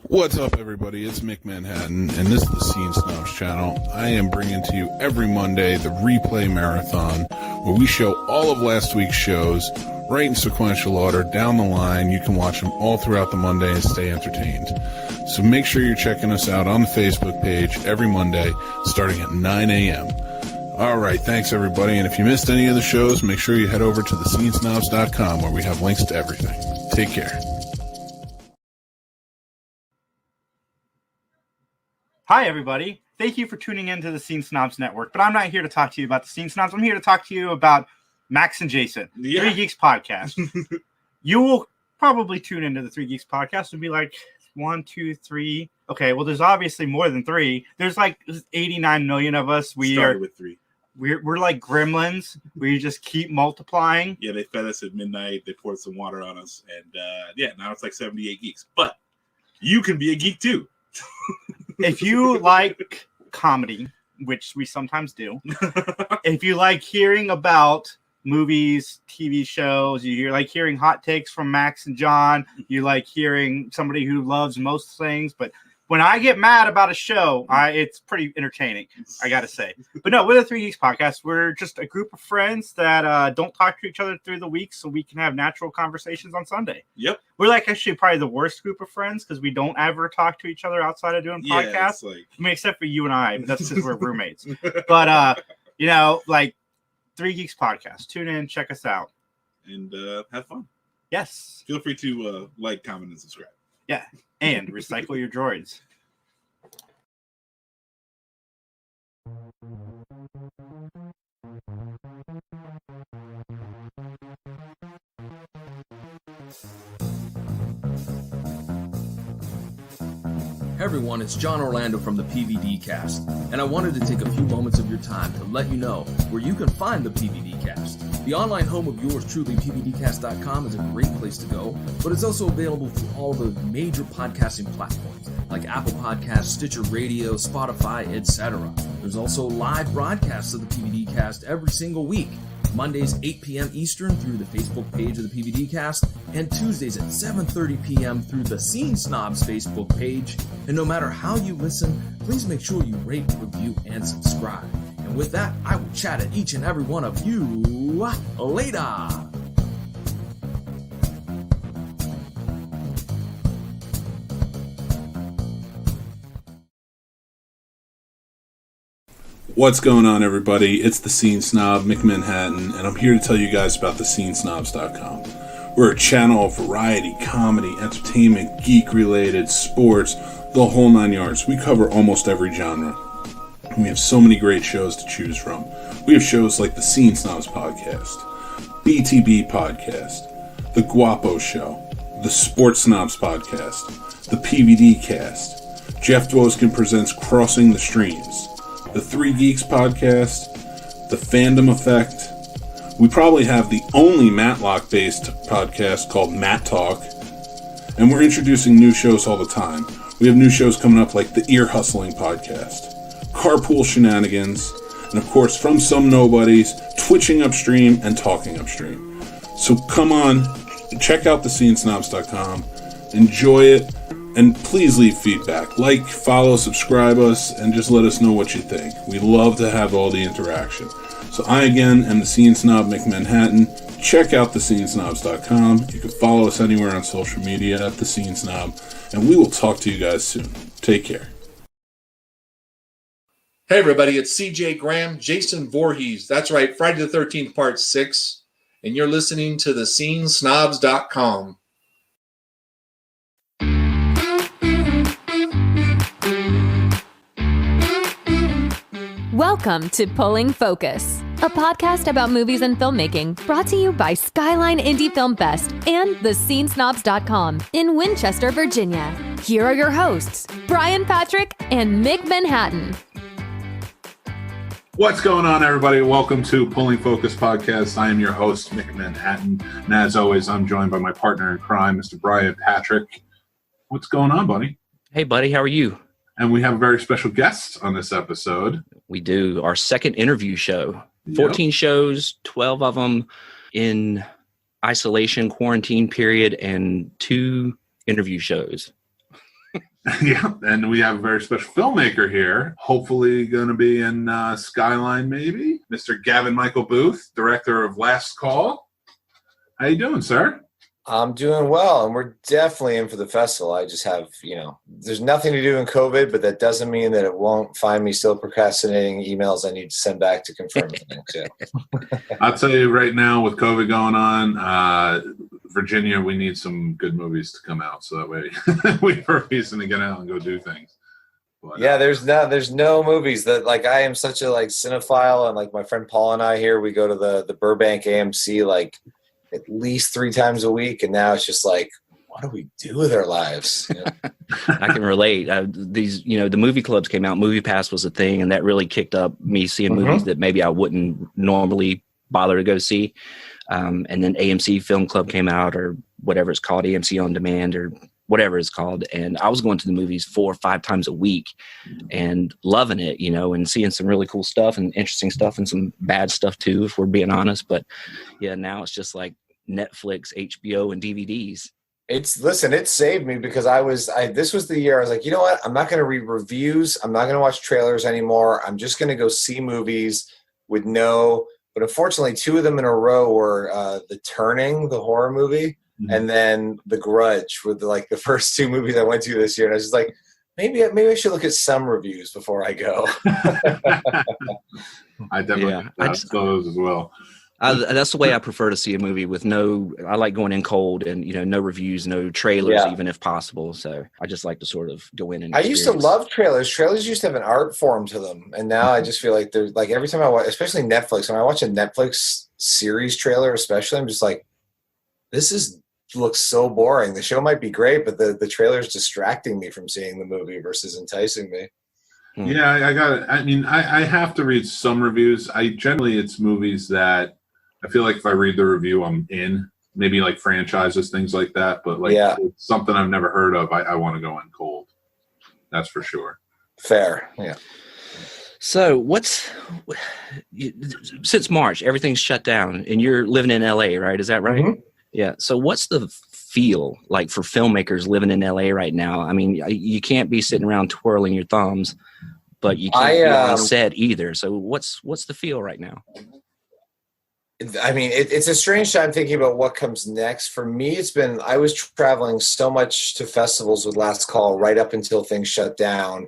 What's up, everybody? It's Mick Manhattan, and this is the Scene Snobs channel. I am bringing to you every Monday the replay marathon, where we show all of last week's shows right in sequential order down the line. You can watch them all throughout the Monday and stay entertained. So make sure you're checking us out on the Facebook page every Monday, starting at 9 a.m. All right, thanks, everybody. And if you missed any of the shows, make sure you head over to thescenesnobs.com, where we have links to everything. Take care. Hi, everybody. Thank you for tuning in to the Scene Snobs Network. But I'm not here to talk to you about the Scene Snobs. I'm here to talk to you about Max and Jason, Three Geeks Podcast. You will probably tune into the Three Geeks Podcast and be like, 1, 2, 3. Okay, well, there's obviously more than 3. There's like 89 million of us. Started with 3. We're like gremlins. We just keep multiplying. Yeah, they fed us at midnight. They poured some water on us. And now it's like 78 geeks. But you can be a geek too. If you like comedy, which we sometimes do, if you like hearing about movies, TV shows, you like hearing hot takes from Max and John, you like hearing somebody who loves most things, but when I get mad about a show, it's pretty entertaining, I gotta say. But no, we're the Three Geeks Podcast. We're just a group of friends that don't talk to each other through the week, so we can have natural conversations on Sunday. Yep. We're like actually probably the worst group of friends because we don't ever talk to each other outside of doing podcasts. I mean, except for you and I, but that's because we're roommates. But like Three Geeks Podcast. Tune in, check us out, and have fun. Yes. Feel free to like, comment, and subscribe. Yeah. And recycle your droids. Hey everyone, it's John Orlando from the PVD Cast, and I wanted to take a few moments of your time to let you know where you can find the PVD Cast. The online home of yours truly, PVDcast.com, is a great place to go, but it's also available through all the major podcasting platforms like Apple Podcasts, Stitcher Radio, Spotify, etc. There's also live broadcasts of the PVD Cast every single week. Mondays 8 p.m. Eastern through the Facebook page of the PVD Cast, and Tuesdays at 7:30 p.m. through the Scene Snobs Facebook page. And no matter how you listen, please make sure you rate, review, and subscribe. And with that, I will chat at each and every one of you later. What's going on, everybody? It's the Scene Snob, Mick Manhattan, and I'm here to tell you guys about thescenesnobs.com. We're a channel of variety, comedy, entertainment, geek-related, sports, the whole 9 yards. We cover almost every genre. And we have so many great shows to choose from. We have shows like the Scene Snobs Podcast, BTB Podcast, The Guapo Show, the Sports Snobs Podcast, the PVD Cast, Jeff Dwoskin presents Crossing the Streams, the Three Geeks Podcast, the Fandom Effect. We probably have the only Matlock-based podcast called Matt Talk, and we're introducing new shows all the time. We have new shows coming up like the Ear Hustling Podcast, Carpool Shenanigans, and of course, From Some Nobodies, Twitching Upstream, and Talking Upstream. So come on, check out thescenesnobs.com, enjoy it, and please leave feedback. Like, follow, subscribe us, and just let us know what you think. We love to have all the interaction. So I, again, am the Scene Snob, Mick Manhattan. Check out thescenesnobs.com. You can follow us anywhere on social media at The Scene Snob, and we will talk to you guys soon. Take care. Hey everybody, it's CJ Graham, Jason Voorhees. That's right, Friday the 13th, Part 6. And you're listening to thescenesnobs.com. Welcome to Pulling Focus, a podcast about movies and filmmaking brought to you by Skyline Indie Film Fest and thescenesnobs.com in Winchester, Virginia. Here are your hosts, Brian Patrick and Mick Manhattan. What's going on, everybody? Welcome to Pulling Focus Podcast. I am your host, Mick Manhattan, and as always, I'm joined by my partner in crime, Mr. Brian Patrick. What's going on, buddy? Hey, buddy. How are you? And we have a very special guest on this episode. We do. Our second interview show. 14 shows, 12 of them in isolation, quarantine period, and 2 interview shows. Yeah, and we have a very special filmmaker here. Hopefully, going to be in Skyline, maybe. Mr. Gavin Michael Booth, director of Last Call. How you doing, sir? I'm doing well, and we're definitely in for the festival. I just have, there's nothing to do in COVID, but that doesn't mean that it won't find me still procrastinating emails I need to send back to confirm things. Yeah. I'll tell you right now, with COVID going on, Virginia, we need some good movies to come out, so that way we have a reason to get out and go do things. But, yeah, there's no movies that, like, I am such a cinephile, and like my friend Paul and I here, we go to the Burbank AMC at least 3 times a week, and now it's just like, what do we do with our lives? I can relate. The movie clubs came out. Movie Pass was a thing, and that really kicked up me seeing movies that maybe I wouldn't normally bother to go see. And then AMC Film Club came out, or whatever it's called, AMC On Demand, or whatever it's called. And I was going to the movies 4 or 5 times a week and loving it, and seeing some really cool stuff and interesting stuff and some bad stuff too, if we're being honest. But yeah, now it's just like Netflix, HBO, and DVDs. It saved me, because this was the year I was like, you know what? I'm not going to read reviews. I'm not going to watch trailers anymore. I'm just going to go see movies but unfortunately 2 of them in a row were The Turning, the horror movie, and then The Grudge were the first 2 movies I went to this year. And I was just like, maybe I should look at some reviews before I go. I definitely those as well. That's the way I prefer to see a movie, I like going in cold and, no reviews, no trailers, even if possible. So I just like to sort of go in and I used to love trailers. Trailers used to have an art form to them. And now I just feel like there's every time I watch, especially Netflix, when I watch a Netflix series trailer, especially, I'm just like, looks so boring. The show might be great, but the trailer is distracting me from seeing the movie versus enticing me. Yeah, I got it. I mean, I have to read some reviews. It's movies that I feel like if I read the review, I'm in. Maybe like franchises, things like that. But it's something I've never heard of, I want to go in cold. That's for sure. Fair, yeah. So since March, everything's shut down, and you're living in LA, right? Is that right? Mm-hmm. Yeah. So what's the feel like for filmmakers living in LA right now? I mean, you can't be sitting around twirling your thumbs, but you can't be on set either. So what's the feel right now? I mean, it's a strange time thinking about what comes next. For me, I was traveling so much to festivals with Last Call right up until things shut down.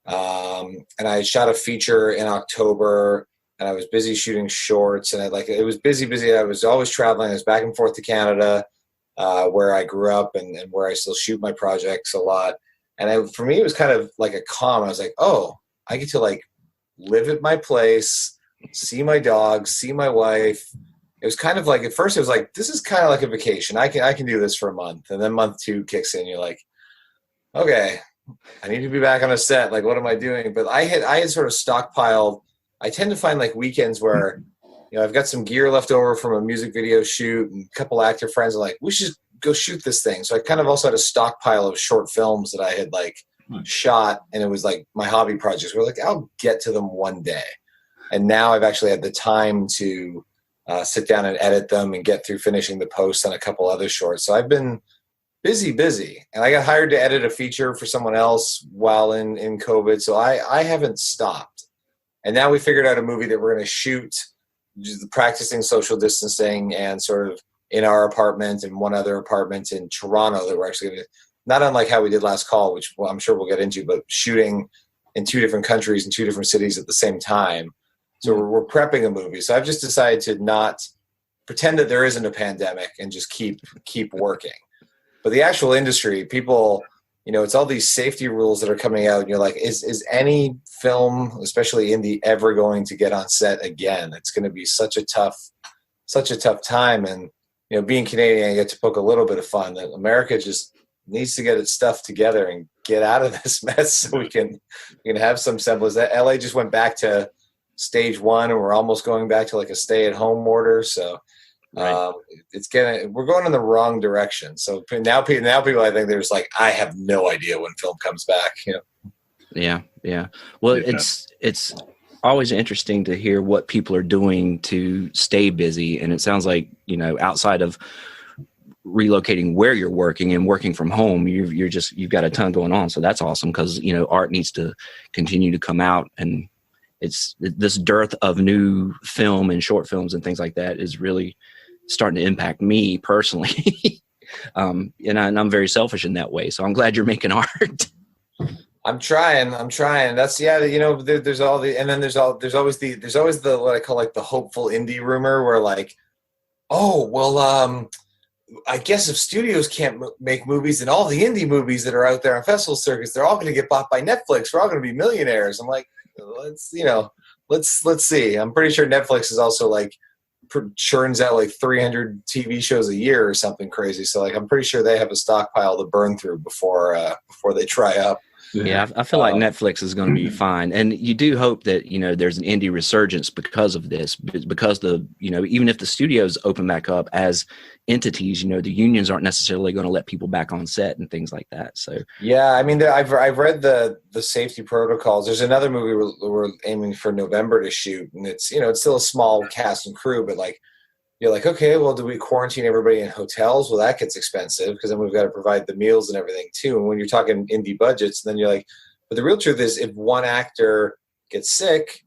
And I shot a feature in October, and I was busy shooting shorts, and it was busy. I was always traveling. I was back and forth to Canada, where I grew up and where I still shoot my projects a lot. And for me, it was kind of like a calm. I was like, oh, I get to live at my place, see my dog, see my wife. It was kind of like, at first it was like, this is kind of like a vacation. I can do this for a month. And then month 2 kicks in. You're like, okay, I need to be back on a set. What am I doing? But I had sort of stockpiled. I tend to find weekends where, I've got some gear left over from a music video shoot, and a couple actor friends are like, we should go shoot this thing. So I kind of also had a stockpile of short films that I had shot. And it was my hobby projects were I'll get to them one day. And now I've actually had the time to sit down and edit them and get through finishing the post on a couple other shorts. So I've been busy. And I got hired to edit a feature for someone else while in COVID. So I haven't stopped. And now we figured out a movie that we're going to shoot, just practicing social distancing, and sort of in our apartment and one other apartment in Toronto that we're actually going to, not unlike how we did Last Call, which I'm sure we'll get into, but shooting in 2 different countries and 2 different cities at the same time. So we're prepping a movie. So I've just decided to not pretend that there isn't a pandemic and just keep working. But the actual industry, people, it's all these safety rules that are coming out. And you're like, is any film, especially indie, ever going to get on set again? It's going to be such a tough time. And, being Canadian, I get to poke a little bit of fun that America just needs to get its stuff together and get out of this mess so we can have some semblance. That LA just went back to stage 1, and we're almost going back to a stay-at-home order. So right. We're going in the wrong direction. So now people, I think there's I have no idea when film comes back. Yeah. Well, it's always interesting to hear what people are doing to stay busy, and it sounds like outside of relocating where you're working and working from home, you've got a ton going on. So that's awesome, because art needs to continue to come out, and it's this dearth of new film and short films and things like that is really starting to impact me personally. And I'm very selfish in that way. So I'm glad you're making art. I'm trying. That's there's all the, and then there's always the what I call like the hopeful indie rumor where like, oh, well, I guess if studios can't make movies, then all the indie movies that are out there on festival circuits, they're all going to get bought by Netflix. We're all going to be millionaires. I'm like, let's see. I'm pretty sure Netflix is also like churns out like 300 TV shows a year or something crazy. So like, I'm pretty sure they have a stockpile to burn through before they dry up. Yeah, I feel like Netflix is going to be fine, and you do hope that there's an indie resurgence because of this, because even if the studios open back up as entities, the unions aren't necessarily going to let people back on set and things like that. So yeah, I mean, I've read the safety protocols. There's another movie we're aiming for November to shoot, and it's it's still a small cast and crew, but like you're like, okay, well, do we quarantine everybody in hotels? Well, that gets expensive because then we've got to provide the meals and everything too. And when you're talking indie budgets, then you're like, but the real truth is if one actor gets sick,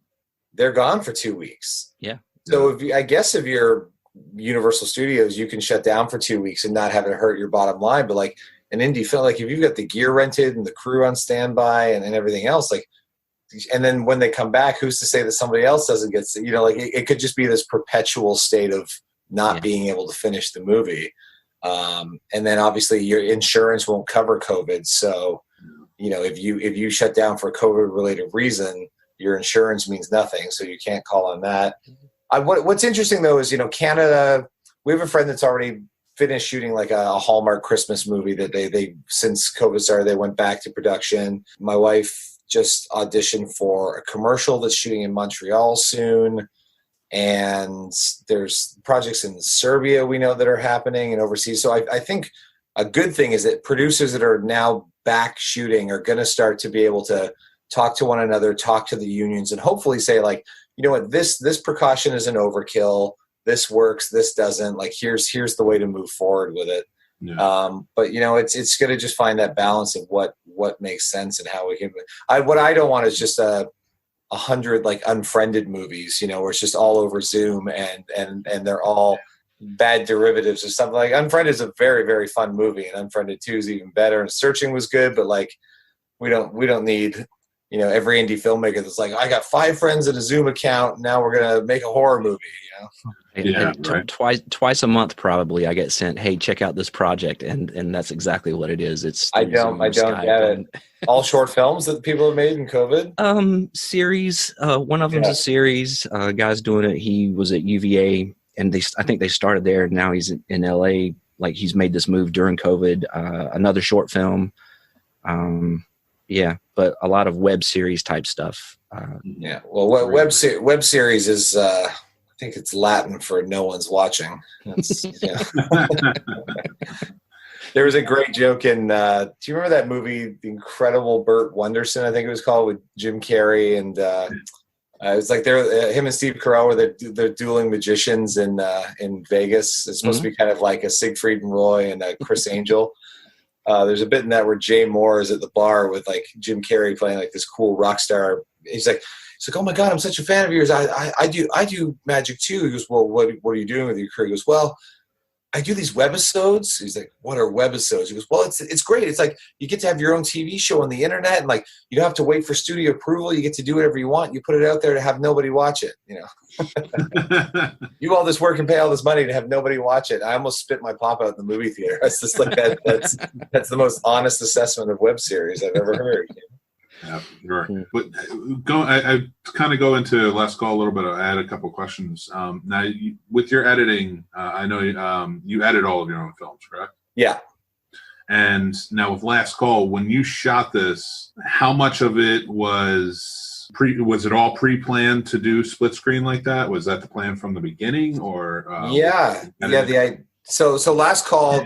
they're gone for 2 weeks. Yeah. So if you're Universal Studios, you can shut down for 2 weeks and not have it hurt your bottom line. But like an indie film, like if you've got the gear rented and the crew on standby and everything else, like, and then when they come back, who's to say that somebody else doesn't get sick? Like it could just be this perpetual state of not being able to finish the movie. And then obviously your insurance won't cover COVID. So, if you shut down for a COVID related reason, your insurance means nothing. So you can't call on that. What's interesting though is, Canada, we have a friend that's already finished shooting like a Hallmark Christmas movie that they since COVID started, they went back to production. My wife just auditioned for a commercial that's shooting in Montreal soon. And there's projects in Serbia we know that are happening and overseas. So I think a good thing is that producers that are now back shooting are going to start to be able to talk to one another, talk to the unions, and hopefully say like, what, this precaution is an overkill. This works. This doesn't. Like, here's the way to move forward with it. Yeah. But it's going to just find that balance of what makes sense and how we can. What I don't want is just 100 like unfriended movies, where it's just all over Zoom and they're all bad derivatives or something. Like Unfriended is a very, very fun movie, and Unfriended 2 is even better. And Searching was good, but like we don't need every indie filmmaker that's like, I got 5 friends at a Zoom account, now we're gonna make a horror movie. Yeah, right. Twice a month probably I get sent, hey, check out this project, and that's exactly what it is. It's I don't get it. All short films that people have made in COVID? Series. One of them's a series. Guy's doing it. He was at UVA, and I think they started there. Now he's in LA. Like he's made this move during COVID. Another short film. But a lot of web series type stuff. Well, web series is I think it's Latin for no one's watching. There was a great joke in, do you remember that movie, The Incredible Burt Wonderson, I think it was called, with Jim Carrey? And it was like him and Steve Carell they're dueling magicians in Vegas. It's supposed to be kind of like a Siegfried and Roy and a Chris Angel. There's a bit in that where Jay Moore is at the bar with like Jim Carrey playing like this cool rock star. He's like, oh my God, I'm such a fan of yours. I do magic too. He goes, well, what are you doing with your career? He goes, well, I do these webisodes. He's like, what are webisodes? He goes, well, it's great. It's like you get to have your own TV show on the internet, and like you don't have to wait for studio approval. You get to do whatever you want. You put it out there to have nobody watch it. You all this work and pay all this money to have nobody watch it. I almost spit my pop out in the movie theater. It's just like that's the most honest assessment of web series I've ever heard. Yeah, sure. But I kind of go into Last Call a little bit. I had a couple questions. Now, with your editing, I know you edit all of your own films, correct? Yeah. And now with Last Call, when you shot this, how much of it was it all pre-planned to do split screen like that? Was that the plan from the beginning, or? So Last Call, I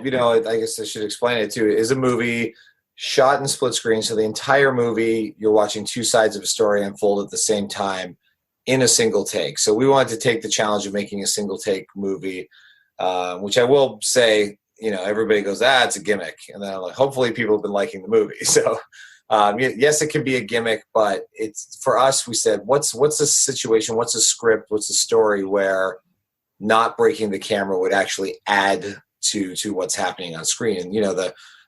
guess I should explain it too, is a movie shot in split screen. So the entire movie, you're watching two sides of a story unfold at the same time in a single take. So we wanted to take the challenge of making a single take movie, which I will say, everybody goes, it's a gimmick. And then I'm like, hopefully people have been liking the movie. So yes, it can be a gimmick, but it's for us, we said, what's a situation, what's a script, what's a story where not breaking the camera would actually add to what's happening on screen. And,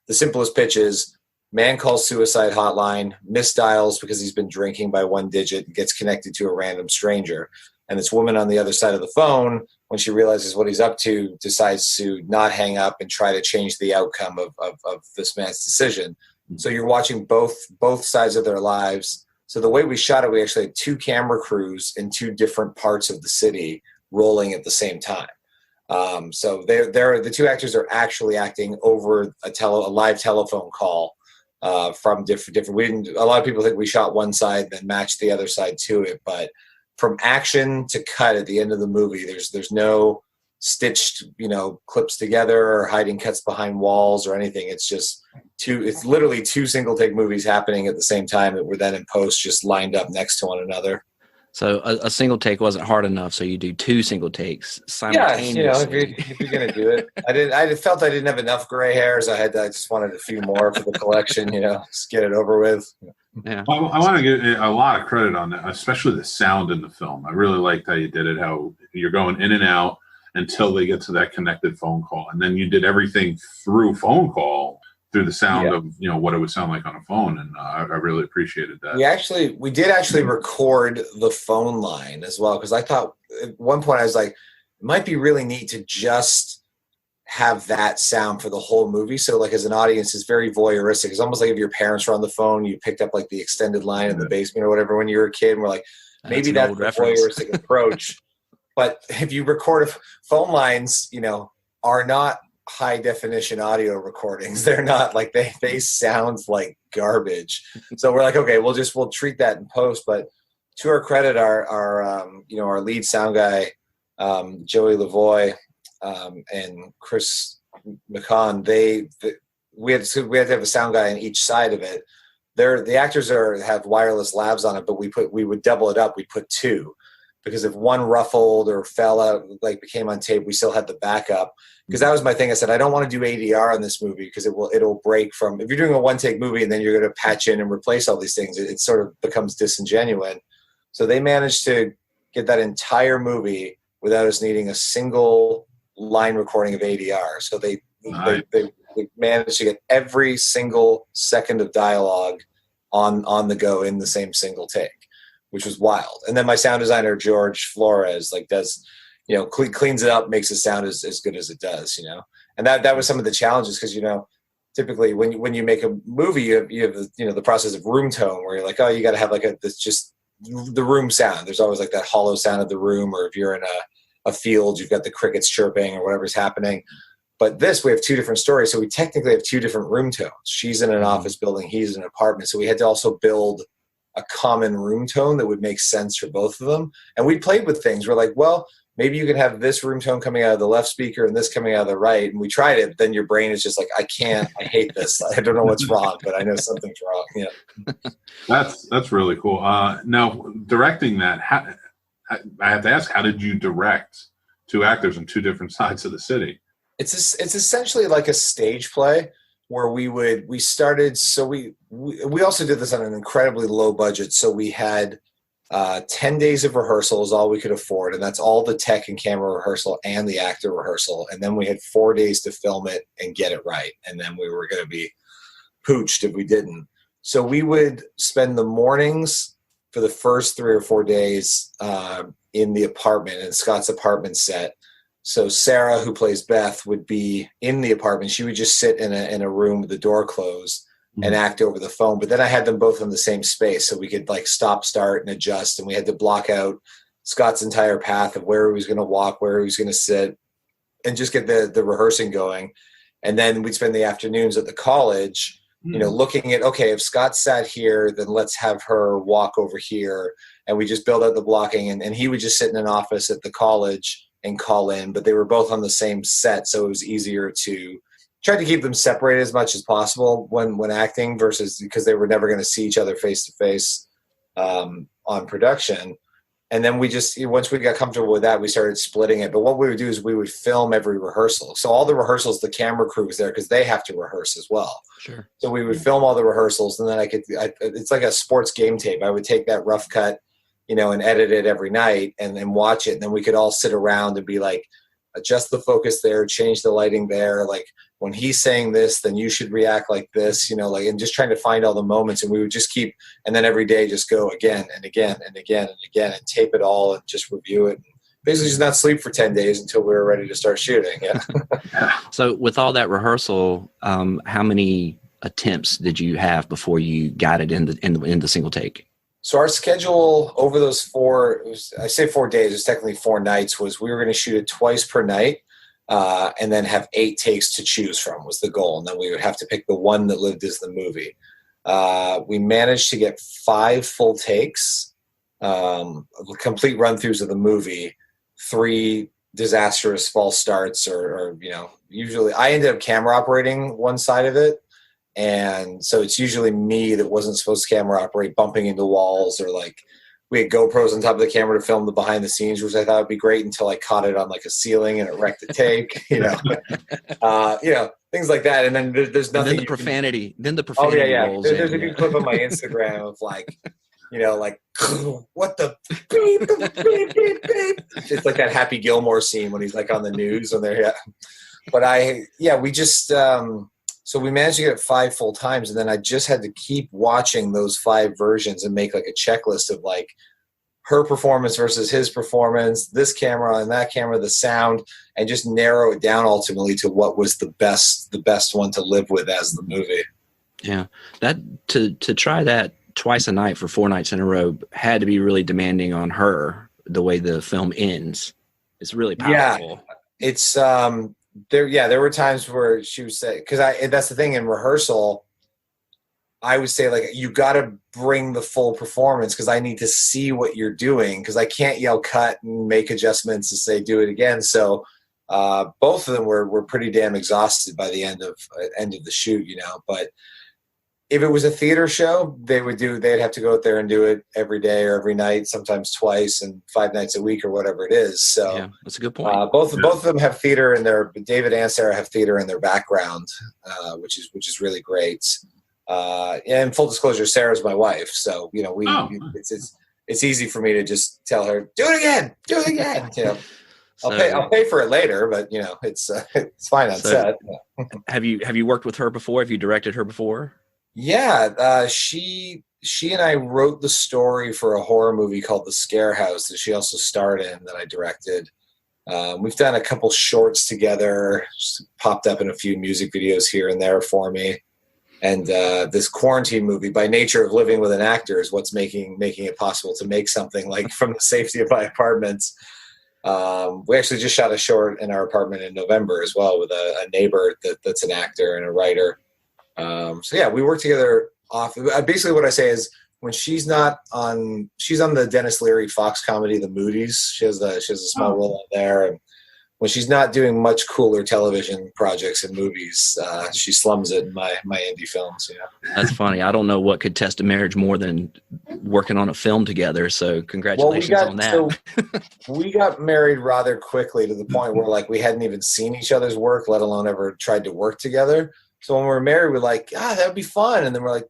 the simplest pitch is man calls suicide hotline, misdials because he's been drinking by one digit, and gets connected to a random stranger. And this woman on the other side of the phone, when she realizes what he's up to, decides to not hang up and try to change the outcome of this man's decision. So you're watching both sides of their lives. So the way we shot it, we actually had 2 camera crews in 2 different parts of the city rolling at the same time. So they're the 2 actors are actually acting over a live telephone call from different. A lot of people think we shot one side then matched the other side to it, but from action to cut at the end of the movie, there's no stitched clips together or hiding cuts behind walls or anything. It's literally 2 single take movies happening at the same time that were then in post just lined up next to one another. So a single take wasn't hard enough, so you do 2 single takes simultaneously. Yeah, if you're gonna do it. I felt I didn't have enough gray hairs. I just wanted a few more for the collection. Just get it over with. Yeah. Well, I want to give a lot of credit on that, especially the sound in the film. I really liked how you did it. How you're going in and out until they get to that connected phone call, and then you did everything through phone call. Through the sound of what it would sound like on a phone, and I really appreciated that. We did actually record the phone line as well, because I thought at one point I was like, it might be really neat to just have that sound for the whole movie. So like as an audience, it's very voyeuristic. It's almost like if your parents were on the phone, you picked up like the extended line in the basement or whatever when you were a kid, and we're like, maybe that's the voyeuristic approach. But if you record phone lines, are not high definition audio recordings. They're not like they sound like garbage. So we're like, okay, we'll treat that in post. But to our credit, our lead sound guy, Joey Lavoie, and Chris McCon, we had to have a sound guy on each side of it. The actors have wireless labs on it, but we would double it up. We put 2. Because if one ruffled or fell out, like became on tape, we still had the backup. Because that was my thing. I said, I don't want to do ADR on this movie because it'll break from, if you're doing a one-take movie and then you're going to patch in and replace all these things, it sort of becomes disingenuous. So they managed to get that entire movie without us needing a single line recording of ADR. So they managed to get every single second of dialogue on the go in the same single take, which was wild. And then my sound designer, George Flores, does, cleans it up, makes it sound as good as it does, And that was some of the challenges because, typically when you make a movie, you have the process of room tone where you're like, oh, you got to have this just the room sound. There's always like that hollow sound of the room, or if you're in a field, you've got the crickets chirping or whatever's happening. But we have 2 different stories. So we technically have 2 different room tones. She's in an office building. He's in an apartment. So we had to also build a common room tone that would make sense for both of them. And we played with things. We're like, well, maybe you can have this room tone coming out of the left speaker and this coming out of the right. And we tried it. Then your brain is just like, I hate this. I don't know what's wrong, but I know something's wrong. Yeah. That's really cool. Now directing that, I have to ask, how did you direct 2 actors on 2 different sides of the city? It's essentially like a stage play where we also did this on an incredibly low budget. So we had 10 days of rehearsal is all we could afford. And that's all the tech and camera rehearsal and the actor rehearsal. And then we had 4 days to film it and get it right. And then we were going to be pooched if we didn't. So we would spend the mornings for the first 3 or 4 days in the apartment, in Scott's apartment set. So Sarah, who plays Beth, would be in the apartment. She would just sit in a room with the door closed and act over the phone. But then I had them both in the same space, so we could stop, start, and adjust. And we had to block out Scott's entire path of where he was going to walk, where he was going to sit, and just get the rehearsing going. And then we'd spend the afternoons at the college, looking at, okay, if Scott sat here, then let's have her walk over here. And we just build out the blocking. And he would just sit in an office at the college and call in, but they were both on the same set, so it was easier to try to keep them separated as much as possible when acting, versus because they were never going to see each other face to face on production. And then once we got comfortable with that, we started splitting it. But what we would do is we would film every rehearsal. So all the rehearsals, the camera crew was there because they have to rehearse as well. Sure. So we would film all the rehearsals, and then it's like a sports game tape. I would take that rough cut, and edit it every night and then watch it. And then we could all sit around and be like, adjust the focus there, change the lighting there. Like when he's saying this, then you should react like this, and just trying to find all the moments. And we would just keep, and then every day just go again and again and again and again and tape it all and just review it. And basically just not sleep for 10 days until we were ready to start shooting. Yeah. So with all that rehearsal, how many attempts did you have before you got it in the single take? So our schedule over those I say 4 days, it's technically 4 nights, was we were going to shoot it twice per night and then have 8 takes to choose from was the goal. And then we would have to pick the one that lived as the movie. We managed to get 5 full takes, complete run-throughs of the movie, 3 disastrous false starts or usually I ended up camera operating one side of it. And so it's usually me that wasn't supposed to camera operate, bumping into walls, or like we had GoPros on top of the camera to film the behind the scenes, which I thought would be great until I caught it on like a ceiling and it wrecked the take, things like that. And then there's nothing. And then the profanity. Oh yeah. rolls There's in, a good clip on my Instagram of like, what the beep, beep, beep, beep. It's like that Happy Gilmore scene when he's like on the news and they're, But we just, so we managed to get it 5 full times, and then I just had to keep watching those 5 versions and make like a checklist of like her performance versus his performance, this camera and that camera, the sound, and just narrow it down ultimately to what was the best one to live with as the movie. Yeah, that to try that twice a night for 4 nights in a row had to be really demanding on her. The way the film ends, it's really powerful. Yeah, it's there were times where she would say, that's the thing in rehearsal, I would say like, you got to bring the full performance because I need to see what you're doing because I can't yell cut and make adjustments and say, do it again. So both of them were pretty damn exhausted by the end of the shoot, but if it was a theater show, they'd have to go out there and do it every day or every night, sometimes twice and 5 nights a week or whatever it is. So yeah, that's a good point. Both of them have theater in their, David and Sarah have theater in their background, which is really great. And full disclosure, Sarah's my wife. So, it's easy for me to just tell her, do it again. I'll pay for it later, but it's fine on set. Have you worked with her before? Have you directed her before? Yeah, she and I wrote the story for a horror movie called The Scare House that she also starred in that I directed. We've done a couple shorts together, just popped up in a few music videos here and there for me. And this quarantine movie, by nature of living with an actor, is what's making it possible to make something like from the safety of my apartments. We actually just shot a short in our apartment in November as well with a neighbor that's an actor and a writer. We work together often. Basically what I say is when she's on the Dennis Leary Fox comedy, The Moodies, she has a small role on there. And when she's not doing much cooler television projects and movies, she slums it in my indie films. That's funny. I don't know what could test a marriage more than working on a film together. So congratulations on that. So we got married rather quickly to the point where like we hadn't even seen each other's work, let alone ever tried to work together. So when we were married, we're like, that would be fun. And then we're like,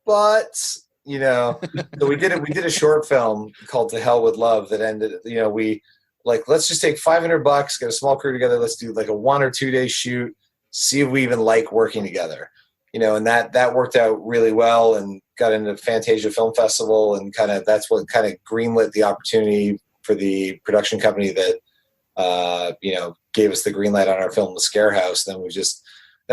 but, so we did a short film called To Hell With Love that ended, we like, let's just take $500, get a small crew together. Let's do like a 1 or 2 day shoot, see if we even like working together, and that worked out really well and got into Fantasia Film Festival. And that's what kind of greenlit the opportunity for the production company that, gave us the green light on our film, The Scare House. Then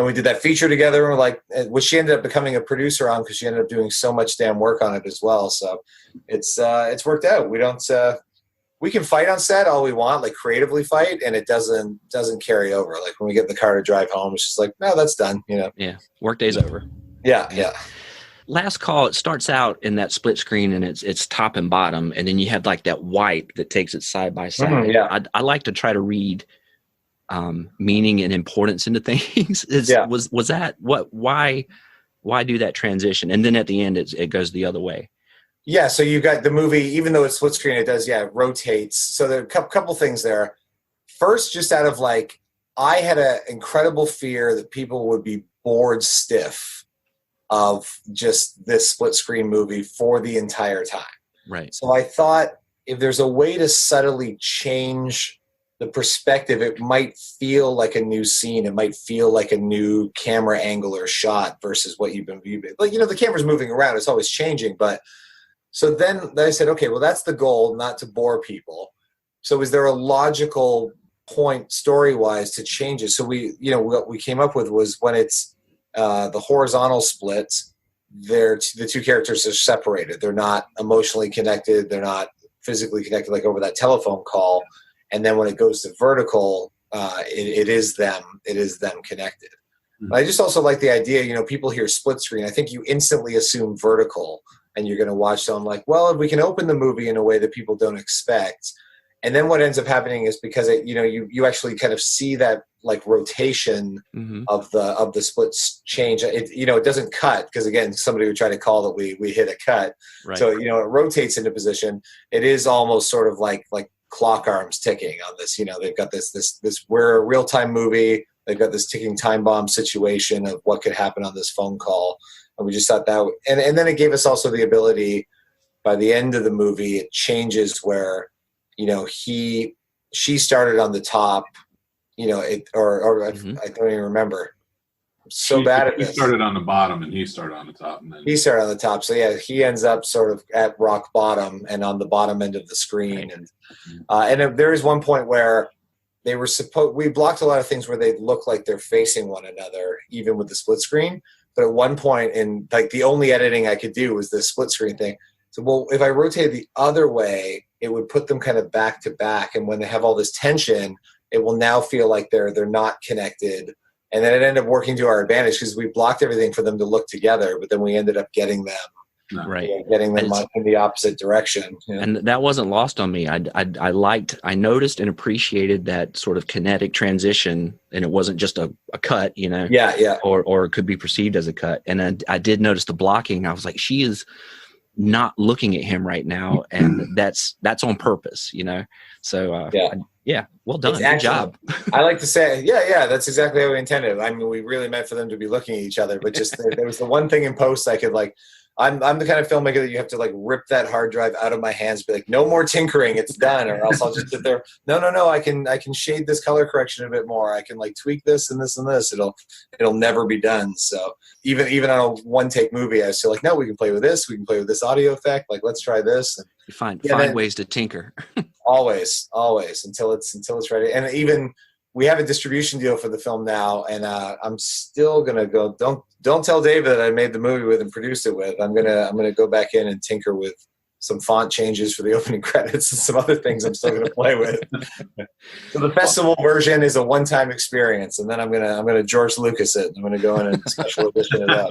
we did that feature together, and we're like, which she ended up becoming a producer on because she ended up doing so much damn work on it as well. So it's worked out. We can fight on set all we want, like creatively fight, and it doesn't carry over. Like when we get in the car to drive home, it's just like, no, that's done. Yeah, work day's over. Yeah. Last Call, it starts out in that split screen and it's top and bottom, and then you have like that wipe that takes it side by side. Mm-hmm, yeah. I like to try to read meaning and importance into things. Was that why do that transition? And then at the end, it goes the other way. Yeah, so you got the movie, even though it's split screen, it does, it rotates. So there are a couple things there. First, just out of like, I had an incredible fear that people would be bored stiff of just this split screen movie for the entire time. Right. So I thought if there's a way to subtly change the perspective, it might feel like a new scene. It might feel like a new camera angle or shot versus what you've been like, the camera's moving around. It's always changing. But so then I said, okay, well, that's the goal, not to bore people. So is there a logical point story-wise to change it? So what we came up with was when it's the horizontal split, the two characters are separated. They're not emotionally connected. They're not physically connected like over that telephone call. And then when it goes to vertical, it is them connected. Mm-hmm. But I just also like the idea, people hear split screen. I think you instantly assume vertical, and you're going to watch them like, well, if we can open the movie in a way that people don't expect. And then what ends up happening is because you actually kind of see that like rotation of the splits change. It doesn't cut because again, somebody would try to call that we hit a cut. Right. So it rotates into position. It is almost sort of like clock arms ticking on this. They've got this we're a real time movie. They've got this ticking time bomb situation of what could happen on this phone call. And we just thought that, and then it gave us also the ability by the end of the movie, it changes where, she started on the top, I don't even remember. I'm so bad at this. He started on the bottom and he started on the top. And then he started on the top. So yeah, he ends up sort of at rock bottom and on the bottom end of the screen. And there is one point where they were we blocked a lot of things where they look like they're facing one another, even with the split screen. But at one point in like the only editing I could do was the split screen thing. So, well, if I rotated the other way, it would put them kind of back to back. And when they have all this tension, it will now feel like they're not connected. And then it ended up working to our advantage because we blocked everything for them to look together, but then we ended up getting them, getting them in the opposite direction. And that wasn't lost on me. I noticed and appreciated that sort of kinetic transition, and it wasn't just a cut, or it could be perceived as a cut. And I did notice the blocking. I was like, she is not looking at him right now, and that's on purpose, So well done. Good job. I like to say, that's exactly how we intended. I mean, we really meant for them to be looking at each other, but just there was the one thing in post I could like. I'm the kind of filmmaker that you have to like rip that hard drive out of my hands, be like, no more tinkering, it's done, or else I'll just sit there. No, I can shade this color correction a bit more. I can like tweak this and this and this. It'll never be done. So even on a one take movie, I was still like, no, we can play with this. We can play with this audio effect. Like, let's try this. And you find ways to tinker. always until it's ready. And even we have a distribution deal for the film now, and I'm still gonna go. Don't tell David that I made the movie with and produced it with. I'm gonna go back in and tinker with some font changes for the opening credits and some other things I'm still gonna play with. So the festival version is a one-time experience, and then I'm gonna George Lucas it. I'm gonna go in and special edition it up.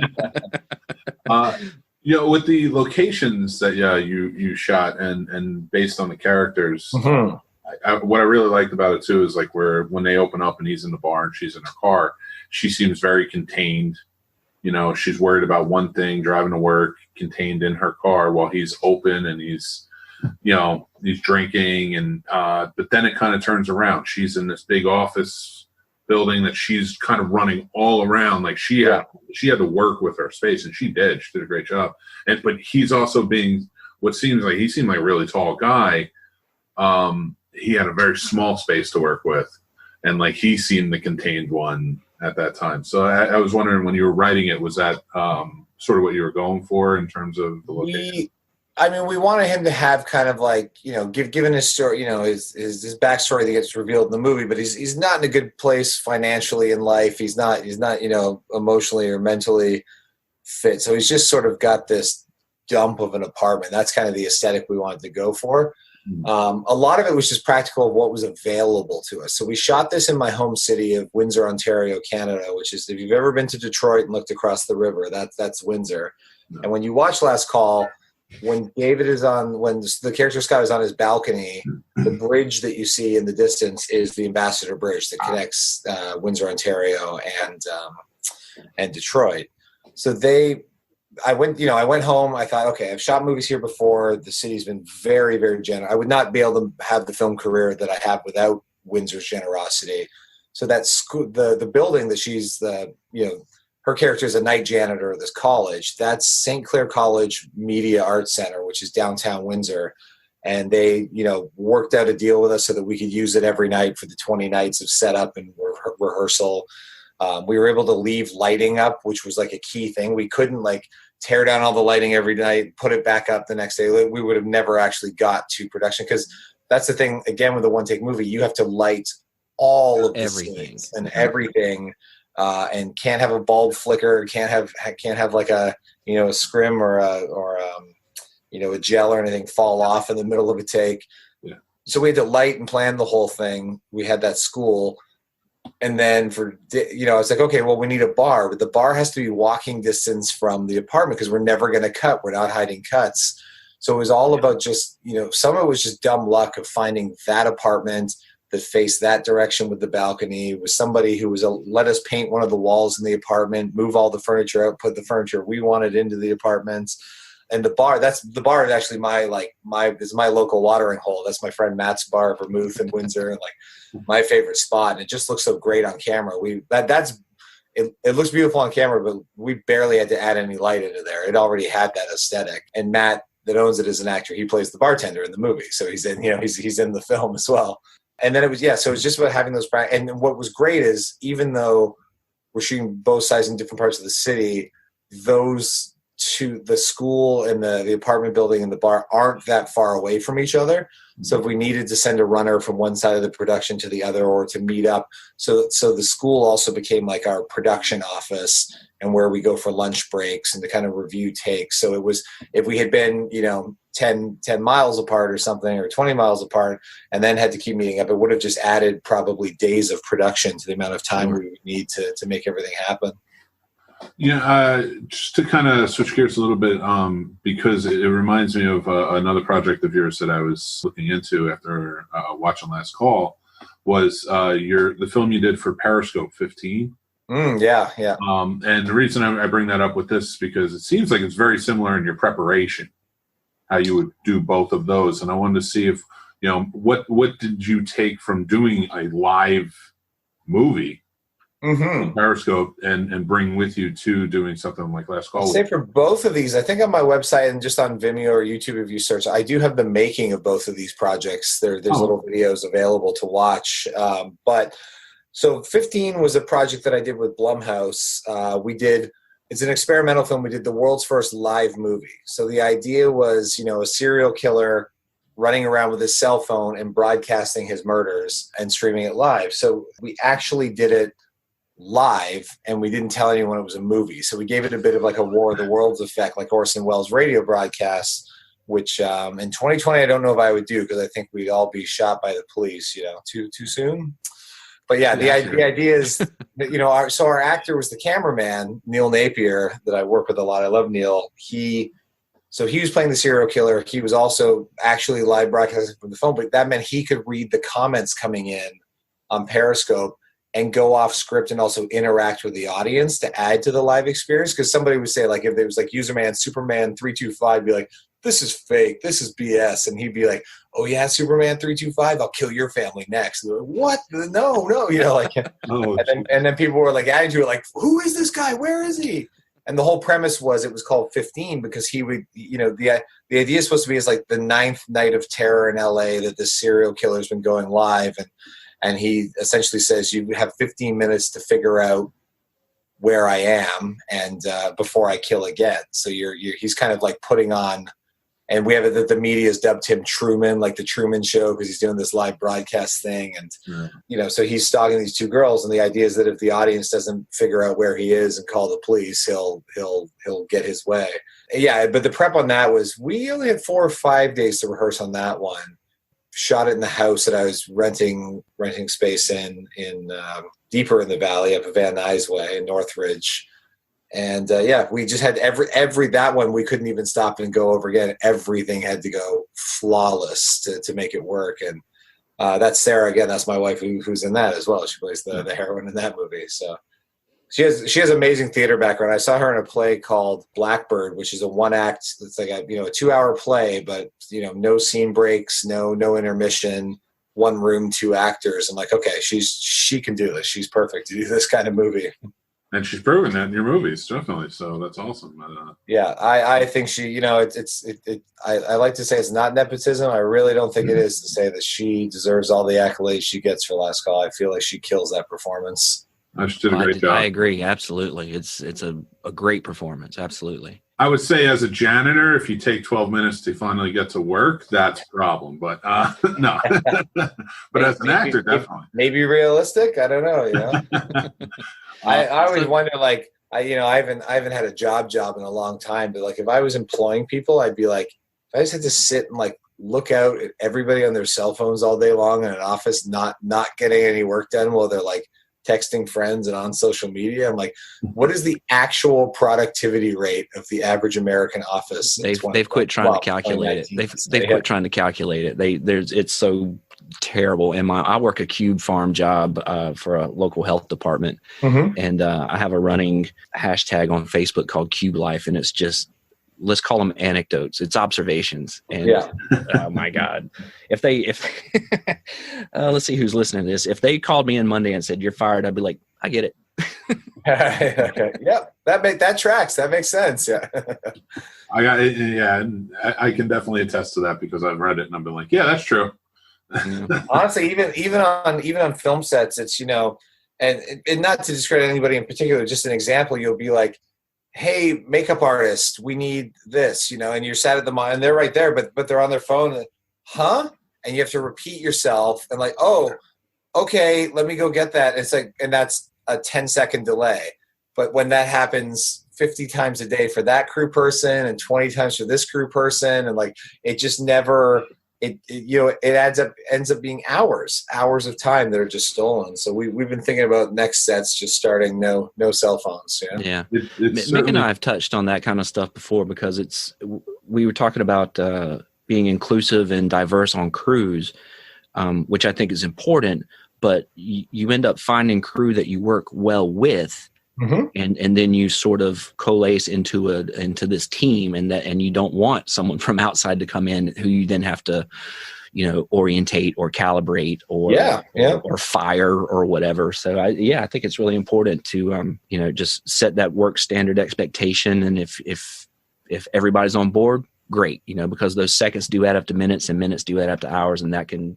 With the locations that you shot and based on the characters. Mm-hmm. What I really liked about it too is like when they open up and he's in the bar and she's in her car, she seems very contained. She's worried about one thing, driving to work, contained in her car while he's open and he's drinking. And but then it kind of turns around. She's in this big office building that she's kind of running all around. Like she had to work with her space, and she did. She did a great job. But he's also being what seems like he seemed like a really tall guy. He had a very small space to work with, and like he seemed the contained one at that time. So I was wondering, when you were writing it, was that sort of what you were going for in terms of the location? We wanted him to have kind of like, given his story, his backstory that gets revealed in the movie, but he's not in a good place financially in life. He's not emotionally or mentally fit. So he's just sort of got this dump of an apartment. That's kind of the aesthetic we wanted to go for. A lot of it was just practical of what was available to us. So we shot this in my home city of Windsor, Ontario, Canada, which is, if you've ever been to Detroit and looked across the river, that's Windsor. No. And when you watch Last Call, when the character Scott is on his balcony, the bridge that you see in the distance is the Ambassador Bridge that connects Windsor, Ontario and Detroit. So I went home. I thought, okay, I've shot movies here before. The city's been very, very generous. I would not be able to have the film career that I have without Windsor's generosity. So that school, the building that she's her character is a night janitor of this college. That's St. Clair College Media Arts Center, which is downtown Windsor. And they, worked out a deal with us so that we could use it every night for the 20 nights of setup and rehearsal. We were able to leave lighting up, which was like a key thing. We couldn't like tear down all the lighting every night, put it back up the next day. We would have never actually got to production, because that's the thing, again, with a one-take movie, you have to light all of the scenes and everything, and can't have a bulb flicker, can't have like a scrim or a gel or anything fall off in the middle of a take. Yeah. So we had to light and plan the whole thing. We had that school. And then I was like, okay, well, we need a bar, but the bar has to be walking distance from the apartment because we're never going to cut. We're not hiding cuts. So it was all about just, some of it was just dumb luck of finding that apartment that faced that direction with the balcony, with somebody who let us paint one of the walls in the apartment, move all the furniture out, put the furniture we wanted into the apartments. And the bar is actually my local watering hole. That's my friend Matt's bar, Vermouth in Windsor, and like my favorite spot. And it just looks so great on camera. It looks beautiful on camera, but we barely had to add any light into there. It already had that aesthetic. And Matt, that owns it as an actor, he plays the bartender in the movie, so he's in the film as well. And then so it was just about having those. And what was great is, even though we're shooting both sides in different parts of the city, those to the school and the apartment building and the bar aren't that far away from each other. So if we needed to send a runner from one side of the production to the other, or to meet up, so the school also became like our production office and where we go for lunch breaks and to kind of review takes. So it was, if we had been 10 miles apart or something, or 20 miles apart, and then had to keep meeting up, it would have just added probably days of production to the amount of time we would need to make everything happen. Yeah, just to kind of switch gears a little bit, because it reminds me of another project of yours that I was looking into after watching last call, was the film you did for Periscope 15. Yeah. And the reason I bring that up with this is because it seems like it's very similar in your preparation, how you would do both of those. And I wanted to see if, what did you take from doing a live movie Periscope and bring with you to doing something like last call? I'd say for both of these, I think on my website and just on Vimeo or YouTube, if you search, I do have the making of both of these projects. There's little videos available to watch. So 15 was a project that I did with Blumhouse. It's an experimental film. We did the world's first live movie. So the idea was, a serial killer running around with his cell phone and broadcasting his murders and streaming it live. So we actually did it live, and we didn't tell anyone it was a movie. So we gave it a bit of like a War of the Worlds effect, like Orson Welles' radio broadcasts, which in 2020 I don't know if I would do, because I think we'd all be shot by the police, too soon. But yeah, the idea is that, our actor was the cameraman, Neil Napier, that I work with a lot. I love Neil. He was playing the serial killer. He was also actually live broadcasting from the phone, but that meant he could read the comments coming in on Periscope and go off script and also interact with the audience to add to the live experience. Because somebody would say, like, if there was like Userman Superman 325, be like, this is fake, this is BS. And he'd be like, oh yeah, Superman 325, I'll kill your family next. And like, what? No, and then people were like adding to it, like, who is this guy? Where is he? And the whole premise was, it was called 15 because he would, the idea is supposed to be is like the 9th night of terror in LA that this serial killer's been going live. And he essentially says, you have 15 minutes to figure out where I am and before I kill again. So he's kind of like putting on, and we have it that the media has dubbed him Truman, like the Truman Show, because he's doing this live broadcast thing. And, so he's stalking these two girls. And the idea is that if the audience doesn't figure out where he is and call the police, he'll get his way. Yeah. But the prep on that was, we only had 4 or 5 days to rehearse on that one. Shot it in the house that I was renting space in deeper in the valley up Van Nuys Way in Northridge. And we just had every that one we couldn't even stop and go over again. Everything had to go flawless to make it work. And that's Sarah again. That's my wife who's in that as well. She plays the heroine in that movie. So She has amazing theater background. I saw her in a play called Blackbird, which is a one act. It's like a 2-hour play, but no scene breaks, no intermission, one room, 2 actors. I'm like, okay, she can do this. She's perfect to do this kind of movie. And she's proven that in your movies, definitely. So that's awesome. Yeah, I think she. I like to say it's not nepotism. I really don't think it is to say that she deserves all the accolades she gets for Last Call. I feel like she kills that performance. She did a great job. I agree. Absolutely. It's a great performance. Absolutely. I would say as a janitor, if you take 12 minutes to finally get to work, that's a problem. But no. But as an actor, definitely. Maybe realistic. I don't know. I always wonder, like, I haven't had a job in a long time, but like if I was employing people, I'd be like, if I just had to sit and like look out at everybody on their cell phones all day long in an office, not getting any work done while they're like texting friends and on social media. I'm like, what is the actual productivity rate of the average American office? They've quit trying to calculate it. They've quit trying to calculate it. It's so terrible. And I work a cube farm job for a local health department, and I have a running hashtag on Facebook called Cube Life, and it's just, let's call them anecdotes. It's observations. And oh my God, if let's see who's listening to this. If they called me in Monday and said, "You're fired," I'd be like, I get it. Okay. Yep. That tracks. That makes sense. Yeah. And I can definitely attest to that because I've read it and I've been like, yeah, that's true. Honestly, even on film sets, it's, and not to discredit anybody in particular, just an example, you'll be like, hey, makeup artist, we need this, and you're sat at the monitor and they're right there, but they're on their phone. And, and you have to repeat yourself and like, oh, okay, let me go get that. It's like, and that's a 10-second delay. But when that happens 50 times a day for that crew person and 20 times for this crew person, and like, it just never, it ends up being hours of time that are just stolen. So we've been thinking about next sets just starting no cell phones. Yeah. Mick and I have touched on that kind of stuff before because we were talking about being inclusive and diverse on crews, which I think is important, but you end up finding crew that you work well with. And then you sort of coalesce into this team, and you don't want someone from outside to come in who you then have to, orientate or calibrate or fire or whatever. So I think it's really important to just set that work standard expectation, and if everybody's on board, great, because those seconds do add up to minutes and minutes do add up to hours, and that can.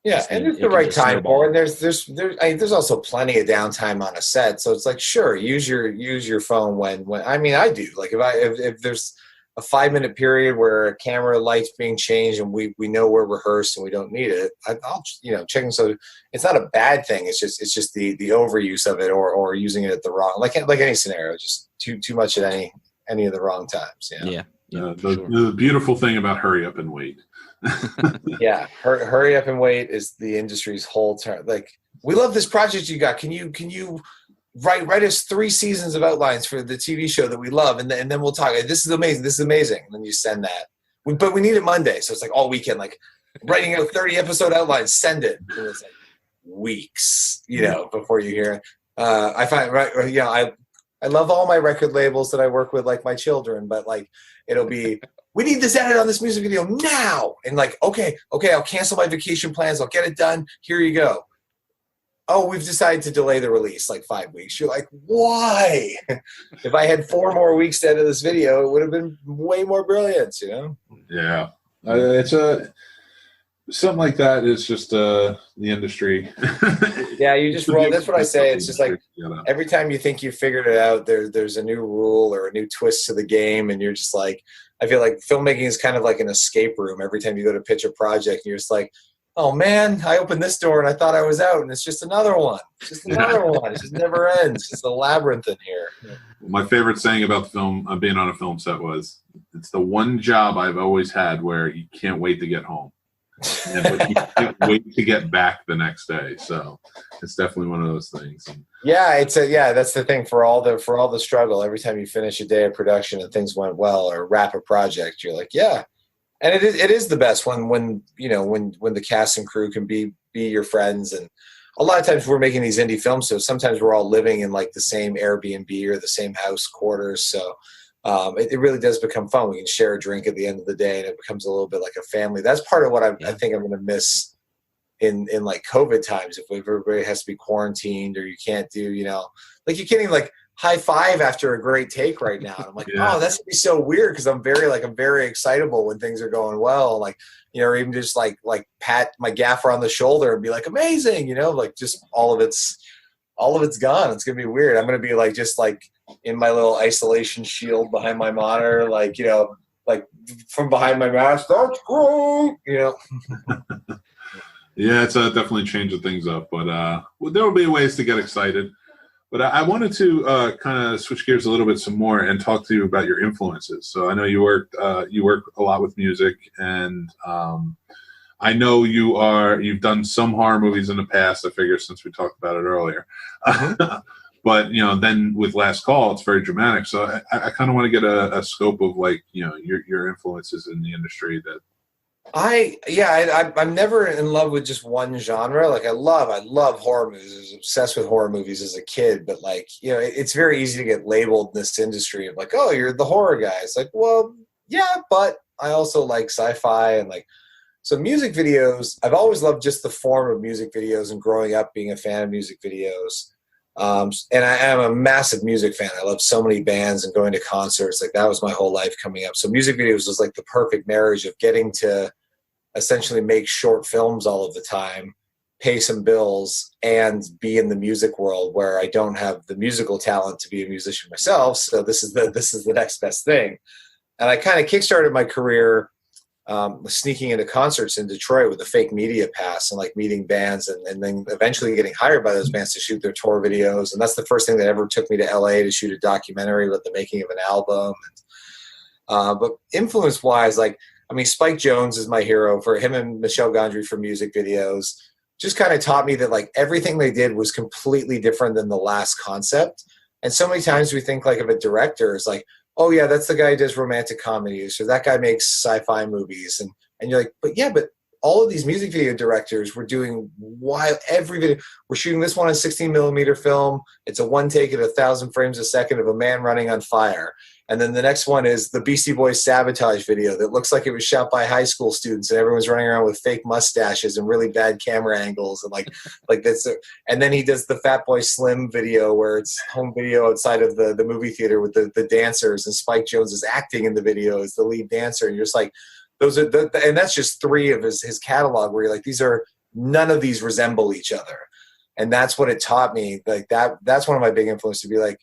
Yeah, and there's the right time for it. There's also plenty of downtime on a set, so it's like, sure, use your phone when I do. Like if there's a 5-minute period where a camera light's being changed and we know we're rehearsed and we don't need it, I'll check. So it's not a bad thing. It's just the overuse of it or using it at the wrong, like any scenario, just too much at any of the wrong times. The beautiful thing about hurry up and wait. Yeah, hurry up and wait is the industry's whole term. Like, we love this project you got. Can you write us 3 seasons of outlines for the TV show that we love, and then we'll talk. This is amazing. And then you send that. But we need it Monday, so it's like all weekend, like writing out 30 episode outlines. Send it. And it's like weeks, before you hear it. I find I love all my record labels that I work with, like my children, but like it'll be, we need this edit on this music video now. And like, okay, I'll cancel my vacation plans. I'll get it done. Here you go. Oh, we've decided to delay the release like 5 weeks. You're like, why? If I had 4 more weeks to edit this video, it would have been way more brilliant, Yeah. It's something like that is just the industry. Yeah, you just roll. That's what I say. It's just like every time you think you figured it out, there's a new rule or a new twist to the game, and you're just like, I feel like filmmaking is kind of like an escape room. Every time you go to pitch a project, you're just like, oh man, I opened this door and I thought I was out, and it's just another one. It's just another one. It just never ends. It's a labyrinth in here. My favorite saying about film, being on a film set, was, it's the one job I've always had where you can't wait to get home. But you can't wait to get back the next day. So it's definitely one of those things. Yeah, that's the thing, for all the struggle. Every time you finish a day of production and things went well, or wrap a project, you're like, yeah. And it is the best when the cast and crew can be your friends. And a lot of times we're making these indie films, so sometimes we're all living in like the same Airbnb or the same house quarters. So it really does become fun. We can share a drink at the end of the day, and it becomes a little bit like a family. That's part of what I think I'm going to miss in like COVID times. If everybody has to be quarantined, or you can't do, like you can't even like high five after a great take right now. And I'm like, oh, that's gonna be so weird, because I'm very excitable when things are going well. Like, or even just like pat my gaffer on the shoulder and be like, amazing, like just all of it's gone. It's gonna be weird. I'm gonna be like just like in my little isolation shield behind my monitor, like like from behind my mask. That's cool, Yeah, it's definitely changing things up, but there will be ways to get excited. But I wanted to kind of switch gears a little bit some more and talk to you about your influences. So I know you work a lot with music, and I know you've done some horror movies in the past. I figure since we talked about it earlier, but then with Last Call, it's very dramatic. So I kind of want to get a scope of like your influences in the industry. That I'm never in love with just one genre. Like I love horror movies. I was obsessed with horror movies as a kid, but like, it's very easy to get labeled in this industry of like, oh, you're the horror guy. It's like, well, yeah, but I also like sci-fi and like, so music videos, I've always loved just the form of music videos, and growing up being a fan of music videos. And I am a massive music fan. I love so many bands and going to concerts. Like that was my whole life coming up. So music videos was like the perfect marriage of getting to essentially make short films all of the time, pay some bills, and be in the music world where I don't have the musical talent to be a musician myself. So this is the next best thing. And I kind of kickstarted my career sneaking into concerts in Detroit with a fake media pass and like meeting bands and then eventually getting hired by those bands to shoot their tour videos. And that's the first thing that ever took me to LA to shoot a documentary about the making of an album. But influence wise, like, I mean, Spike Jonze is my hero. For him and Michel Gondry for music videos, just kind of taught me that like everything they did was completely different than the last concept. And so many times we think like of a director as like, oh yeah, that's the guy who does romantic comedies, or that guy makes sci-fi movies. And you're like, but all of these music video directors were doing every video. We're shooting this one on 16 millimeter film. It's a one take at 1,000 frames a second of a man running on fire. And then the next one is the Beastie Boys Sabotage video that looks like it was shot by high school students, and everyone's running around with fake mustaches and really bad camera angles. And like that's and then he does the Fatboy Slim video where it's home video outside of the movie theater with the dancers, and Spike Jonze is acting in the video as the lead dancer. And you're just like, those are and that's just 3 of his catalog where you're like, none of these resemble each other. And that's what it taught me. Like that's one of my big influences, to be like,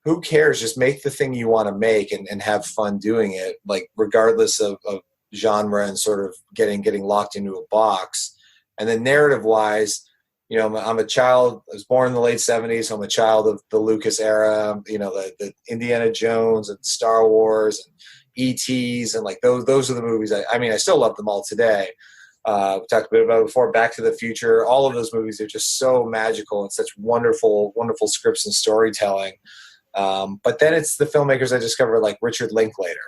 who cares? Just make the thing you want to make and have fun doing it, like regardless of genre and sort of getting locked into a box. And then narrative wise, I'm a child. I was born in the late 70s. So I'm a child of the Lucas era, the Indiana Jones and Star Wars and E.T.s, and like those are the movies. I still love them all today. We talked a bit about it before, Back to the Future. All of those movies are just so magical and such wonderful, wonderful scripts and storytelling. But then it's the filmmakers I discovered, like Richard Linklater.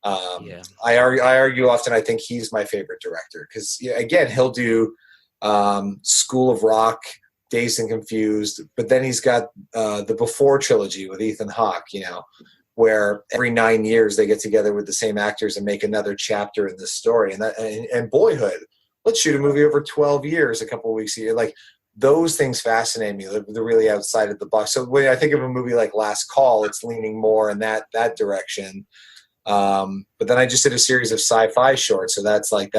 I argue often, I think he's my favorite director because, again, he'll do School of Rock, Dazed and Confused, but then he's got the Before trilogy with Ethan Hawke, where every 9 years they get together with the same actors and make another chapter in this story. And Boyhood, let's shoot a movie over 12 years, a couple of weeks a year. Like, those things fascinate me. They're really outside of the box. So when I think of a movie like Last Call, it's leaning more in that direction. But then I just did a series of sci-fi shorts. So that's like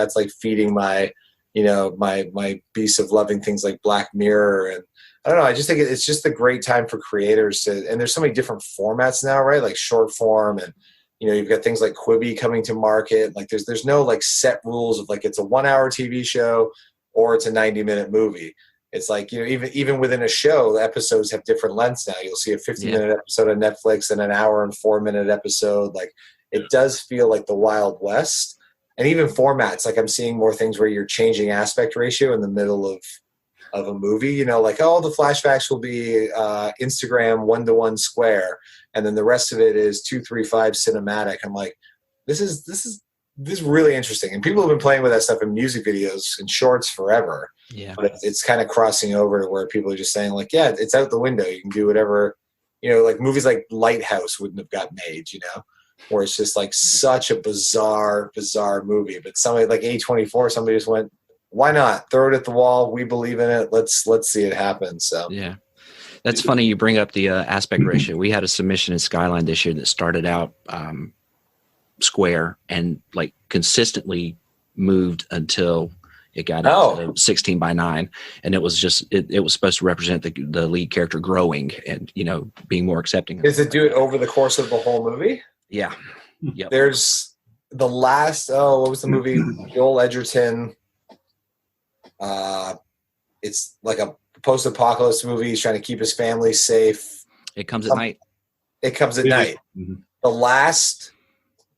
feeding my, my beast of loving things like Black Mirror. And I don't know. I just think it's just a great time for creators and there's so many different formats now, right? Like short form, and you've got things like Quibi coming to market. Like there's no like set rules of like it's a 1 hour TV show or it's a 90-minute movie. It's like, even within a show, the episodes have different lengths now. You'll see a 50-minute episode on Netflix and an hour and 4-minute episode. Like, it does feel like the Wild West. And even formats, like I'm seeing more things where you're changing aspect ratio in the middle of a movie. Like, oh, the flashbacks will be Instagram 1:1 square, and then the rest of it is 2:3:5 cinematic. I'm like, this is this is really interesting. And people have been playing with that stuff in music videos and shorts forever. Yeah. But it's kind of crossing over to where people are just saying, like, yeah, it's out the window. You can do whatever, like movies like Lighthouse wouldn't have got made, where it's just like such a bizarre movie. But somebody like A24, somebody just went, why not? Throw it at the wall. We believe in it. Let's see it happen. So yeah. That's funny you bring up the aspect ratio. We had a submission in Skyline this year that started out square and like consistently moved until it got into 16:9, and it was just it was supposed to represent the lead character growing and being more accepting. Does it do it over the course of the whole movie? Yeah. Yep. There's the last what was the movie? Joel Edgerton. It's like a post-apocalypse movie. He's trying to keep his family safe. It comes at night. It comes at night. Mm-hmm. The last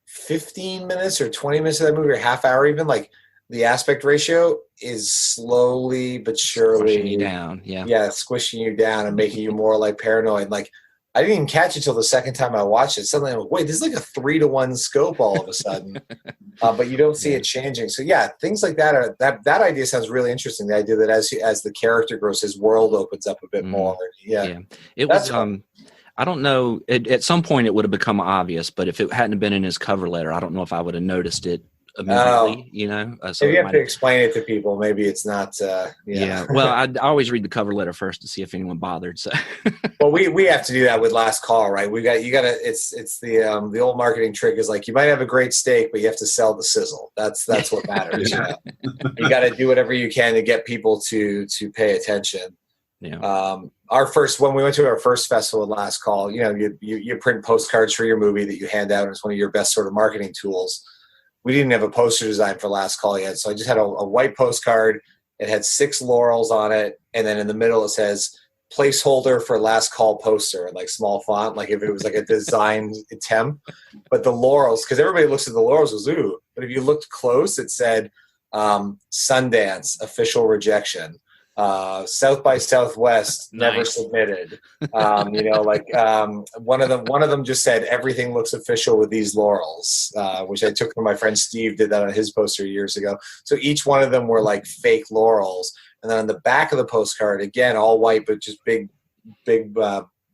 15 minutes or 20 minutes of that movie, or half hour even, like the aspect ratio is slowly but surely squishing you down. Yeah, squishing you down and making you more like paranoid. Like I didn't even catch it till the second time I watched it. Suddenly I'm like, wait, this is like a 3-to-1 scope all of a sudden. But you don't see it changing. So yeah, things like that are that idea sounds really interesting. The idea that as the character grows, his world opens up a bit more. Yeah. It was I don't know. At some point it would have become obvious, but if it hadn't been in his cover letter, I don't know if I would have noticed it immediately. So if you have to explain it to people, maybe it's not. Well, I always read the cover letter first to see if anyone bothered. So, well, we have to do that with Last Call, right? You got to. It's the old marketing trick is like you might have a great steak, but you have to sell the sizzle. That's what matters. You got to do whatever you can to get people to pay attention. Yeah. When we went to our first festival, Last Call, you print postcards for your movie that you hand out, and it's one of your best sort of marketing tools. We didn't have a poster design for Last Call yet, so I just had a white postcard. It had 6 laurels on it, and then in the middle it says placeholder for Last Call poster, like small font, like if it was like a design attempt. But the laurels, because everybody looks at the laurels as ooh, but if you looked close, it said Sundance official rejection. South by Southwest never submitted. One of them just said everything looks official with these laurels, which I took from my friend Steve, did that on his poster years ago. So each one of them were like fake laurels, and then on the back of the postcard, again all white but just big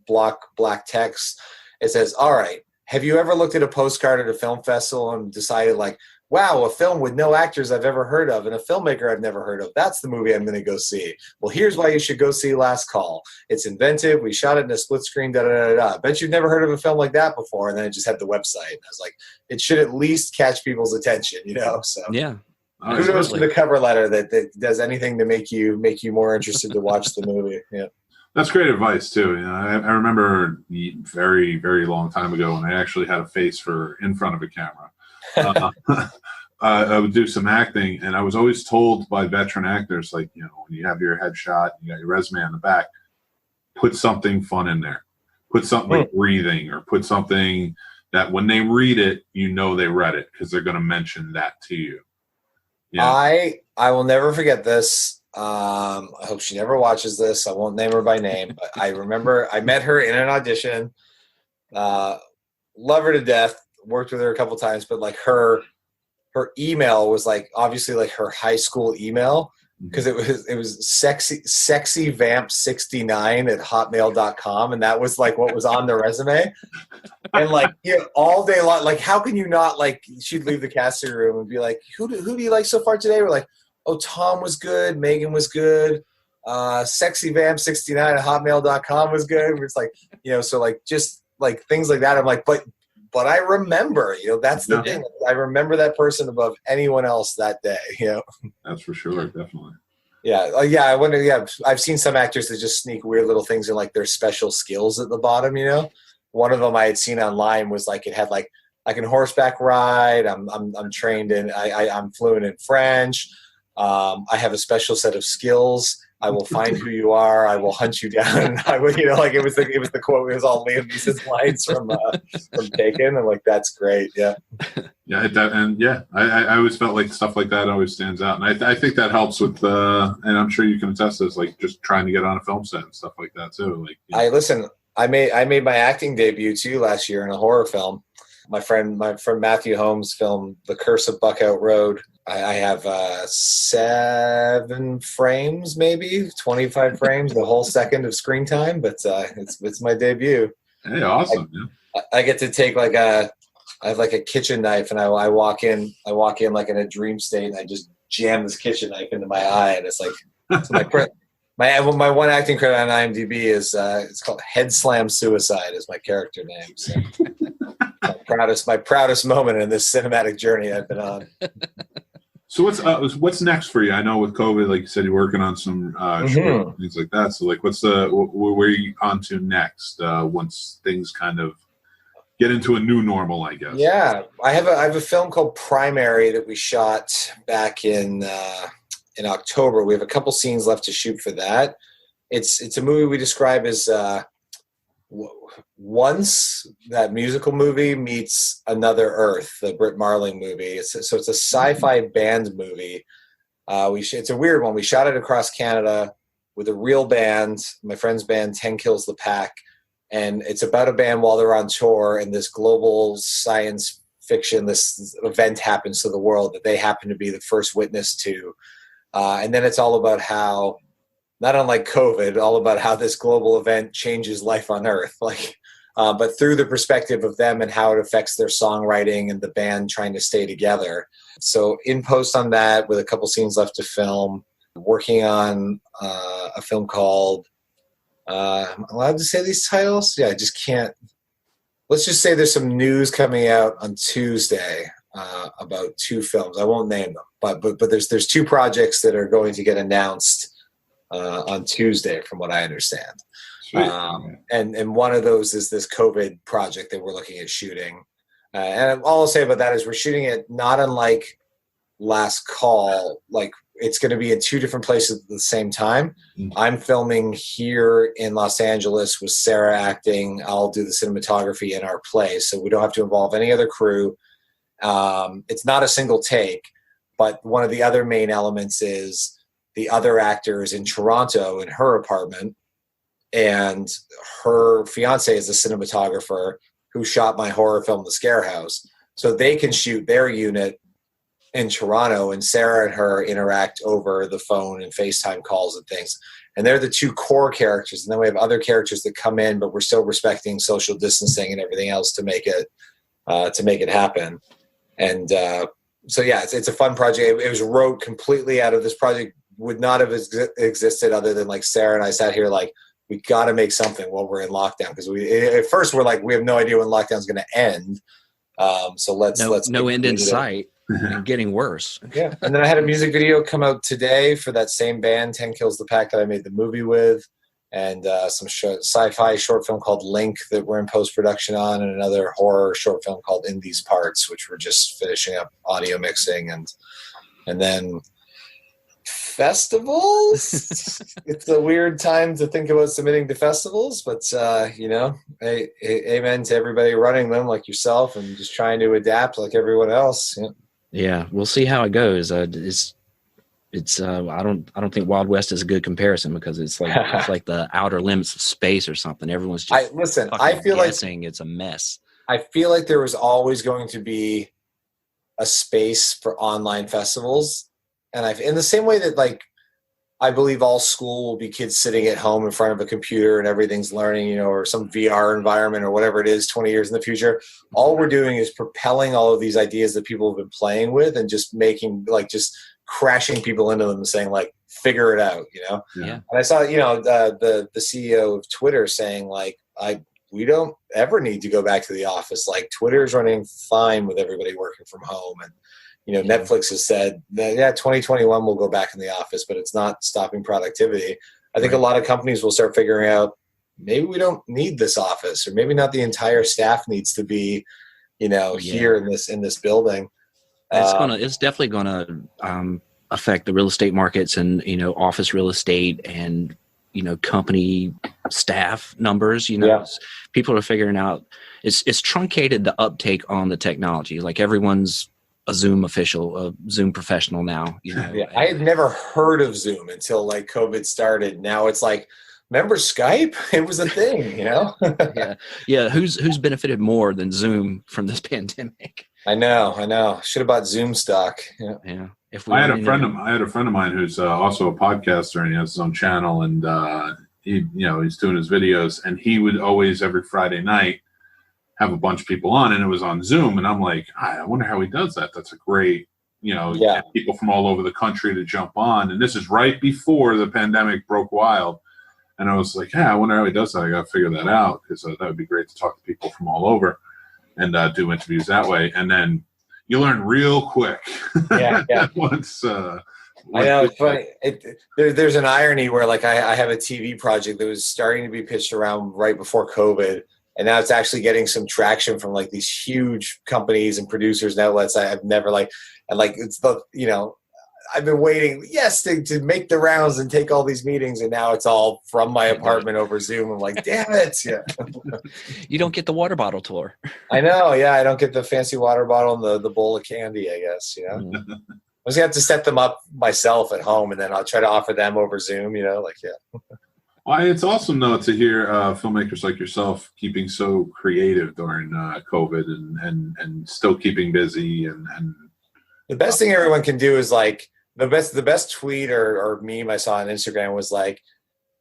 block black text, it says, all right, have you ever looked at a postcard at a film festival and decided like, wow, a film with no actors I've ever heard of and a filmmaker I've never heard of. That's the movie I'm going to go see. Well, here's why you should go see Last Call. It's inventive. We shot it in a split screen, da-da-da-da. Bet you've never heard of a film like that before. And then it just had the website. And I was like, it should at least catch people's attention, So yeah. Kudos to the cover letter that does anything to make you more interested to watch the movie. Yeah. That's great advice too. I remember very, very long time ago when I actually had a face for in front of a camera. I would do some acting, and I was always told by veteran actors, like, when you have your headshot, you got your resume on the back, put something fun in there. Put something like breathing, or put something that when they read it, they read it, because they're going to mention that to you. I will never forget this. I hope she never watches this. I won't name her by name, but I remember I met her in an audition. Love her to death. Worked with her a couple times, but like her email was like obviously like her high school email, because it was sexyvamp69@hotmail.com, and that was like what was on the resume. And like all day long, like how can you not, like she'd leave the casting room and be like, who do you like so far today? We're like, oh, Tom was good, Megan was good, sexyvamp69@hotmail.com was good. It's like, so like just like things like that. I'm like, but I remember, that's the thing. I remember that person above anyone else that day, That's for sure, definitely. Yeah. I wonder, I've seen some actors that just sneak weird little things in like their special skills at the bottom, One of them I had seen online was like, it had like, I can horseback ride, I'm trained in, I'm fluent in French, I have a special set of skills. I will find who you are. I will hunt you down. I would, like it was the quote. It was all Liam Neeson's lines from Taken, and like that's great. Yeah. Yeah, I always felt like stuff like that always stands out, and I think that helps with and I'm sure you can attest to this, like just trying to get on a film set and stuff like that too. Like I made my acting debut too last year in a horror film. My friend Matthew Holmes' film, The Curse of Buckout Road. I have 7 frames, maybe 25 frames, the whole second of screen time. But it's my debut. Hey, awesome. I get to take I have like a kitchen knife, and I walk in like in a dream state, and I just jam this kitchen knife into my eye, and it's like my one acting credit on IMDb is it's called Head Slam Suicide is my character name. So my proudest moment in this cinematic journey I've been on. So what's next for you? I know with COVID, like you said, you're working on some short things like that. So like, where are you on to next once things kind of get into a new normal, I guess? Yeah, I have a film called Primary that we shot back in October. We have a couple scenes left to shoot for that. It's a movie we describe as Once, that musical movie, meets Another Earth, the Britt Marling movie. It's a sci-fi band movie. It's a weird one. We shot it across Canada with a real band, my friend's band, 10 Kills the Pack. And it's about a band while they're on tour, and this global science fiction, this event happens to the world that they happen to be the first witness to. And then it's all about how, not unlike COVID, all about how this global event changes life on Earth, but through the perspective of them and how it affects their songwriting and the band trying to stay together. So in post on that, with a couple scenes left to film, working on a film called, I'm allowed to say these titles? Yeah, I just can't. Let's just say there's some news coming out on Tuesday about 2 films. I won't name them, but there's 2 projects that are going to get announced on Tuesday, from what I understand. And one of those is this COVID project that we're looking at shooting. And all I'll say about that is we're shooting it not unlike Last Call. Like, it's going to be in 2 different places at the same time. I'm filming here in Los Angeles with Sarah acting. I'll do the cinematography in our place, so we don't have to involve any other crew. It's not a single take, but one of the other main elements is the other actor is in Toronto in her apartment, and her fiance is a cinematographer who shot my horror film, The Scare House. So they can shoot their unit in Toronto, and Sarah and her interact over the phone and FaceTime calls and things. And they're the 2 core characters. And then we have other characters that come in, but we're still respecting social distancing and everything else to make it happen. And so, yeah, it's a fun project. It was wrote completely out of this project. Would not have existed other than like Sarah and I sat here like, we got to make something while we're in lockdown, because at first we're like, we have no idea when lockdown is going to end. So let's no end in sight. And getting worse. Yeah. And then I had a music video come out today for that same band, 10 Kills the Pack, that I made the movie with, and some sci-fi short film called Link that we're in post-production on, and another horror short film called In These Parts, which we're just finishing up audio mixing. And then festivals. It's a weird time to think about submitting to festivals, but amen to everybody running them like yourself, and just trying to adapt like everyone else. Yeah, we'll see how it goes. I don't think Wild West is a good comparison, because it's like the outer limits of space or something. Everyone's just I feel guessing. It's a mess. I feel like there was always going to be a space for online festivals, and in the same way that I believe all school will be kids sitting at home in front of a computer and everything's learning, or some VR environment or whatever it is 20 years in the future. All we're doing is propelling all of these ideas that people have been playing with and just making, just crashing people into them and saying, figure it out, Yeah. And I saw, the CEO of Twitter saying, we don't ever need to go back to the office. Twitter is running fine with everybody working from home. And, Netflix has said that, 2021 will go back in the office, but it's not stopping productivity. I think a lot of companies will start figuring out, maybe we don't need this office, or maybe not the entire staff needs to be, here in this building. It's definitely gonna affect the real estate markets and, office real estate and, company staff numbers. People are figuring out it's truncated the uptake on the technology. Everyone's a Zoom official, a Zoom professional now. Yeah, I had never heard of Zoom until COVID started. Now it's remember Skype? It was a thing, you know? Yeah. Who's benefited more than Zoom from this pandemic? I know. Should have bought Zoom stock. Yeah. I had a friend of mine who's also a podcaster, and he has his own channel, and he's doing his videos, and he would always every Friday night have a bunch of people on, and it was on Zoom, and I'm like, I wonder how he does that. That's a great, get people from all over the country to jump on, and this is right before the pandemic broke wild, and I was like, I wonder how he does that. I got to figure that out, because that would be great to talk to people from all over and do interviews that way, and then you learn real quick. Yeah. Once, I know, it's funny. There's an irony where, like, I have a TV project that was starting to be pitched around right before COVID, and now it's actually getting some traction from like these huge companies and producers and outlets I've never it's the I've been waiting, to make the rounds and take all these meetings, and now it's all from my apartment over Zoom. I'm like, damn it. Yeah. You don't get the water bottle tour. I know. Yeah. I don't get the fancy water bottle and the bowl of candy, I guess, I was gonna have to set them up myself at home, and then I'll try to offer them over Zoom, Well, it's awesome though to hear filmmakers like yourself keeping so creative during COVID and still keeping busy and the best thing everyone can do is like the best tweet or meme I saw on Instagram was like,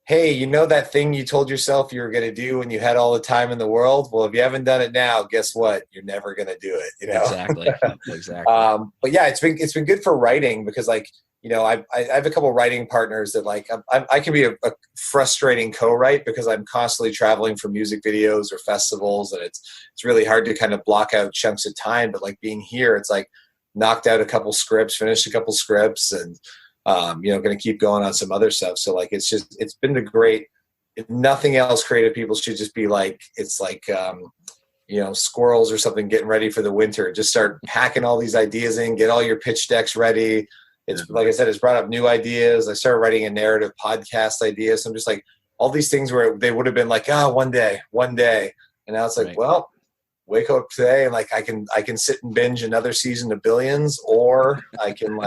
hey, that thing you told yourself you were going to do when you had all the time in the world? Well, if you haven't done it now, guess what? You're never going to do it. Exactly. But yeah, it's been good for writing because I have a couple writing partners that I can be a frustrating co-write because I'm constantly traveling for music videos or festivals, and it's really hard to kind of block out chunks of time. But like being here, it's like knocked out a couple scripts, finished a couple scripts, and going to keep going on some other stuff. So like it's been a great. If nothing else, creative people should just be like squirrels or something getting ready for the winter. Just start packing all these ideas in, get all your pitch decks ready. It's like I said, it's brought up new ideas. I started writing a narrative podcast idea. So I'm just like all these things where they would have been like, one day. And now it's like, well, wake up today and like I can sit and binge another season of Billions, or I can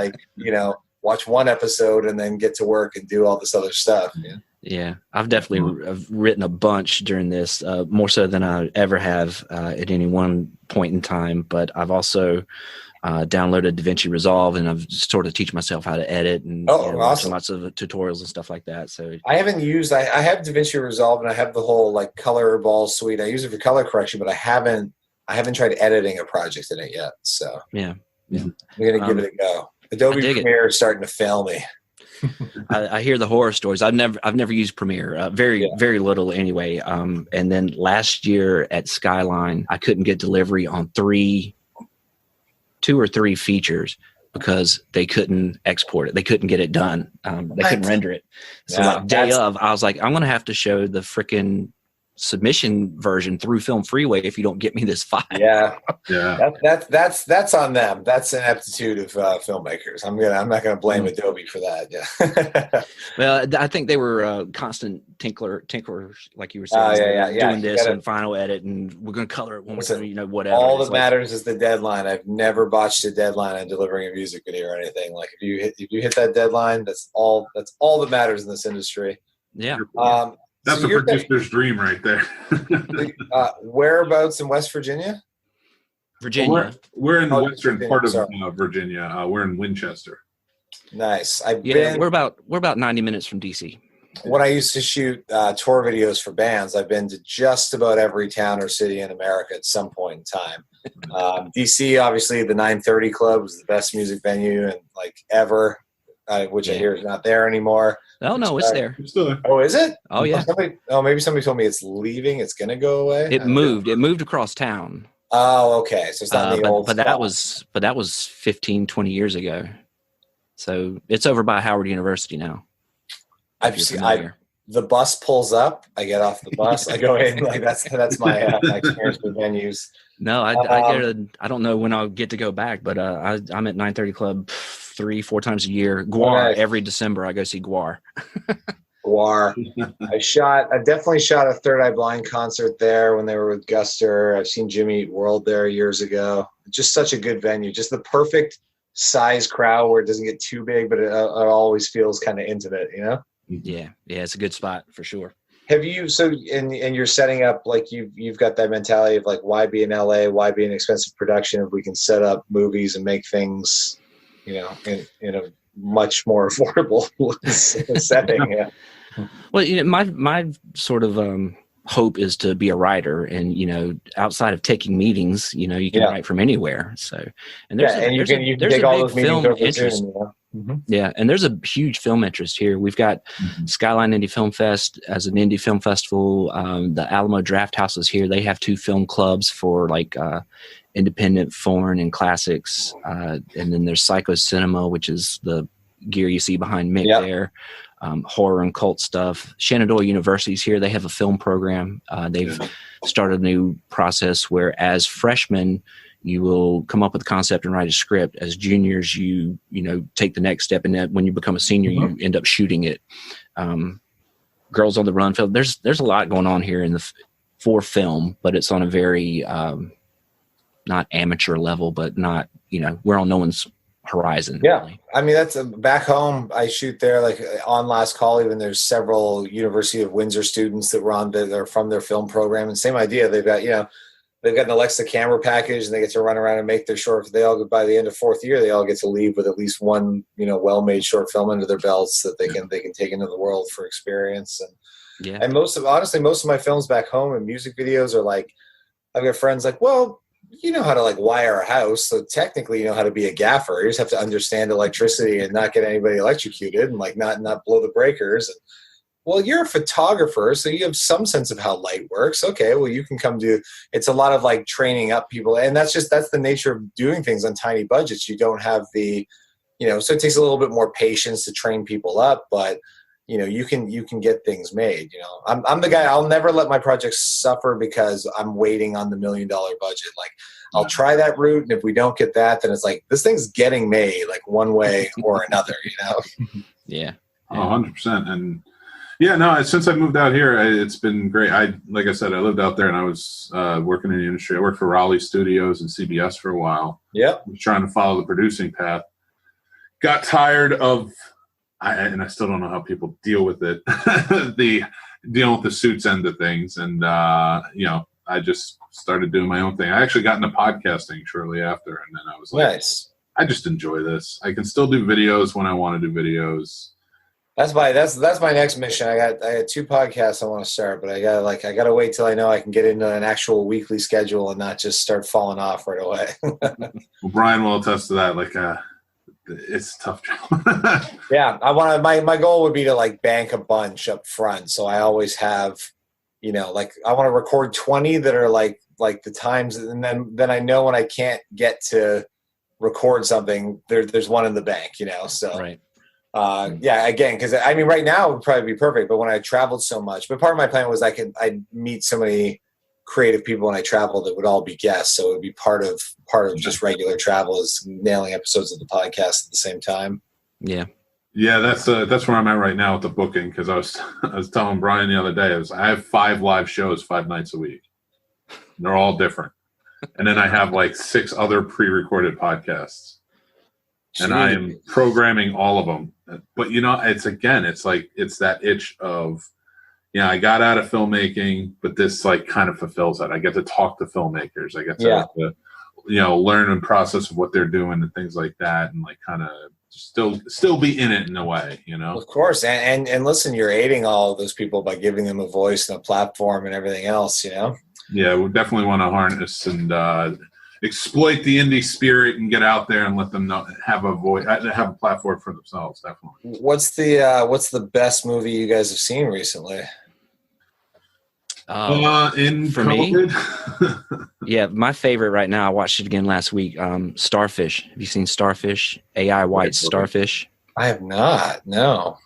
watch one episode and then get to work and do all this other stuff. Yeah, I've definitely I've written a bunch during this, more so than I ever have at any one point in time. But I've also downloaded DaVinci Resolve, and I've sort of teach myself how to edit and awesome. lots of tutorials and stuff like that. So I haven't used. I have DaVinci Resolve, and I have the whole like color ball suite. I use it for color correction, but I haven't tried editing a project in it yet. So yeah. I'm gonna give it a go. Adobe Premiere is starting to fail me. I hear the horror stories. I've never used Premiere, very little anyway. And then last year at Skyline, I couldn't get delivery on 2 or 3 features because they couldn't export it. They couldn't get it done. They couldn't render it. So day of, I was like, I'm going to have to show the freaking submission version through Film Freeway if you don't get me this file. Yeah. That's on them. That's an aptitude of filmmakers. I'm not gonna blame Adobe for that. Yeah. Well, I think they were constant tinkerers, like you were saying. Doing this and final edit, and we're gonna color it once, whatever. All that matters is the deadline. I've never botched a deadline on delivering a music video or anything. Like if you hit that deadline, that's all that matters in this industry. Yeah. That's a producer's dream right there. Whereabouts in West Virginia? Virginia. We're in the western part of Virginia. We're in Winchester. Nice. We're about 90 minutes from DC. When I used to shoot tour videos for bands, I've been to just about every town or city in America at some point in time. DC, obviously, the 930 Club was the best music venue and ever, which I hear is not there anymore. Oh no, it's there. It's still there. Oh, is it? Oh yeah. Maybe somebody told me it's leaving. It's gonna go away. It moved. It moved across town. Oh, okay. So it's not the old. But that was 15, 20 years ago. So it's over by Howard University now. The bus pulls up. I get off the bus. I go in. That's my experience with venues. No, I don't know when I'll get to go back, but I'm at 930 Club 3-4 times a year. Guar every December. I go see Guar. Guar. I definitely shot a Third Eye Blind concert there when they were with Guster. I've seen Jimmy Eat World there years ago. Just such a good venue. Just the perfect size crowd where it doesn't get too big, but it always feels kind of intimate. Yeah, it's a good spot for sure. Have you and you're setting up like you've got that mentality of like, why be in LA, why be an expensive production if we can set up movies and make things, in a much more affordable setting? Yeah. Well, my sort of hope is to be a writer, and outside of taking meetings, you can write from anywhere. So, and you can take all those meetings over Zoom. Mm-hmm. Yeah, and there's a huge film interest here. We've got Skyline Indie Film Fest as an indie film festival. The Alamo Draft House is here. They have 2 film clubs for like independent, foreign, and classics. And then there's Psycho Cinema, which is the gear you see behind Mick there. Horror and cult stuff. Shenandoah University's here. They have a film program. They've started a new process where as freshmen, you will come up with a concept and write a script. As juniors, you take the next step, and then when you become a senior, you end up shooting it. Girls on the Run film. There's a lot going on here for film, but it's on a very not amateur level, but not we're on no one's horizon. Yeah, really. I mean that's back home. I shoot there. Like on Last Call, even there's several University of Windsor students that are from their film program, and same idea. They've got They've got an Alexa camera package, and they get to run around and make their short. They all, by the end of 4th year, they all get to leave with at least one, well-made short film under their belts that they can take into the world for experience. And most of my films back home and music videos are like, I've got friends like, well, you know how to like wire a house, so technically you know how to be a gaffer. You just have to understand electricity and not get anybody electrocuted and like not blow the breakers. And, well, you're a photographer, so you have some sense of how light works. Okay, well, you can come do. It's a lot of like training up people, and that's the nature of doing things on tiny budgets. You don't have the, so it takes a little bit more patience to train people up, but you can get things made. I'm the guy. I'll never let my projects suffer because I'm waiting on the $1 million budget. Like I'll try that route, and if we don't get that, then it's like this thing's getting made, like one way or another. Yeah. 100%. And yeah, no, since I moved out here, it's been great. Like I said, I lived out there and I was working in the industry. I worked for Raleigh Studios and CBS for a while. Yeah. Was trying to follow the producing path. Got tired of, and I still don't know how people deal with it, dealing with the suits end of things. And, I just started doing my own thing. I actually got into podcasting shortly after. And then I was like, nice. I just enjoy this. I can still do videos when I want to do videos. That's my next mission. I got 2 podcasts I want to start, but I gotta wait till I know I can get into an actual weekly schedule and not just start falling off right away. Well, Brian will attest to that. Like, it's a tough job. Yeah, I want to. My goal would be to like bank a bunch up front, so I always have, like I want to record 20 that are like the times, and then I know when I can't get to record something, there's one in the bank. So right. Again, because I mean, right now it would probably be perfect, but when I traveled so much, but part of my plan was I'd meet so many creative people when I traveled that would all be guests, so it would be part of just regular travel is nailing episodes of the podcast at the same time. Yeah, that's where I'm at right now with the booking, because I was telling Brian the other day, I have 5 live shows 5 nights a week. They're all different, and then I have like 6 other pre-recorded podcasts. And I am programming all of them. But, it's that itch of, I got out of filmmaking, but this like kind of fulfills that. I get to talk to filmmakers. I get to, learn and process of what they're doing and things like that. And like kind of still be in it in a way, Of course. And listen, you're aiding all of those people by giving them a voice and a platform and everything else, Yeah, we definitely want to harness and, exploit the indie spirit and get out there and let them know, have a voice, have a platform for themselves. Definitely. What's the best movie you guys have seen recently? For COVID? Me, yeah, my favorite right now. I watched it again last week. Starfish. Have you seen Starfish? AI White Starfish. I have not. No.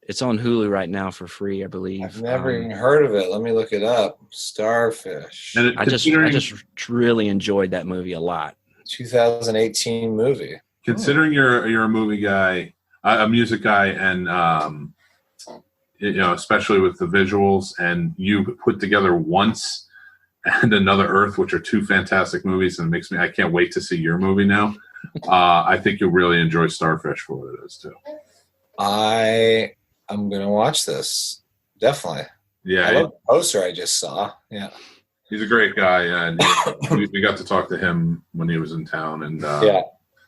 It's on Hulu right now for free, I believe. I've never even heard of it. Let me look it up. Starfish. And I just really enjoyed that movie a lot. 2018 movie. Considering you're a movie guy, a music guy, and especially with the visuals, and you put together Once and Another Earth, which are 2 fantastic movies, and I can't wait to see your movie now. I think you'll really enjoy Starfish for what it is too. I'm gonna watch this. Definitely. Yeah, I love the poster I just saw. Yeah. he's a great guy, and we got to talk to him when he was in town, and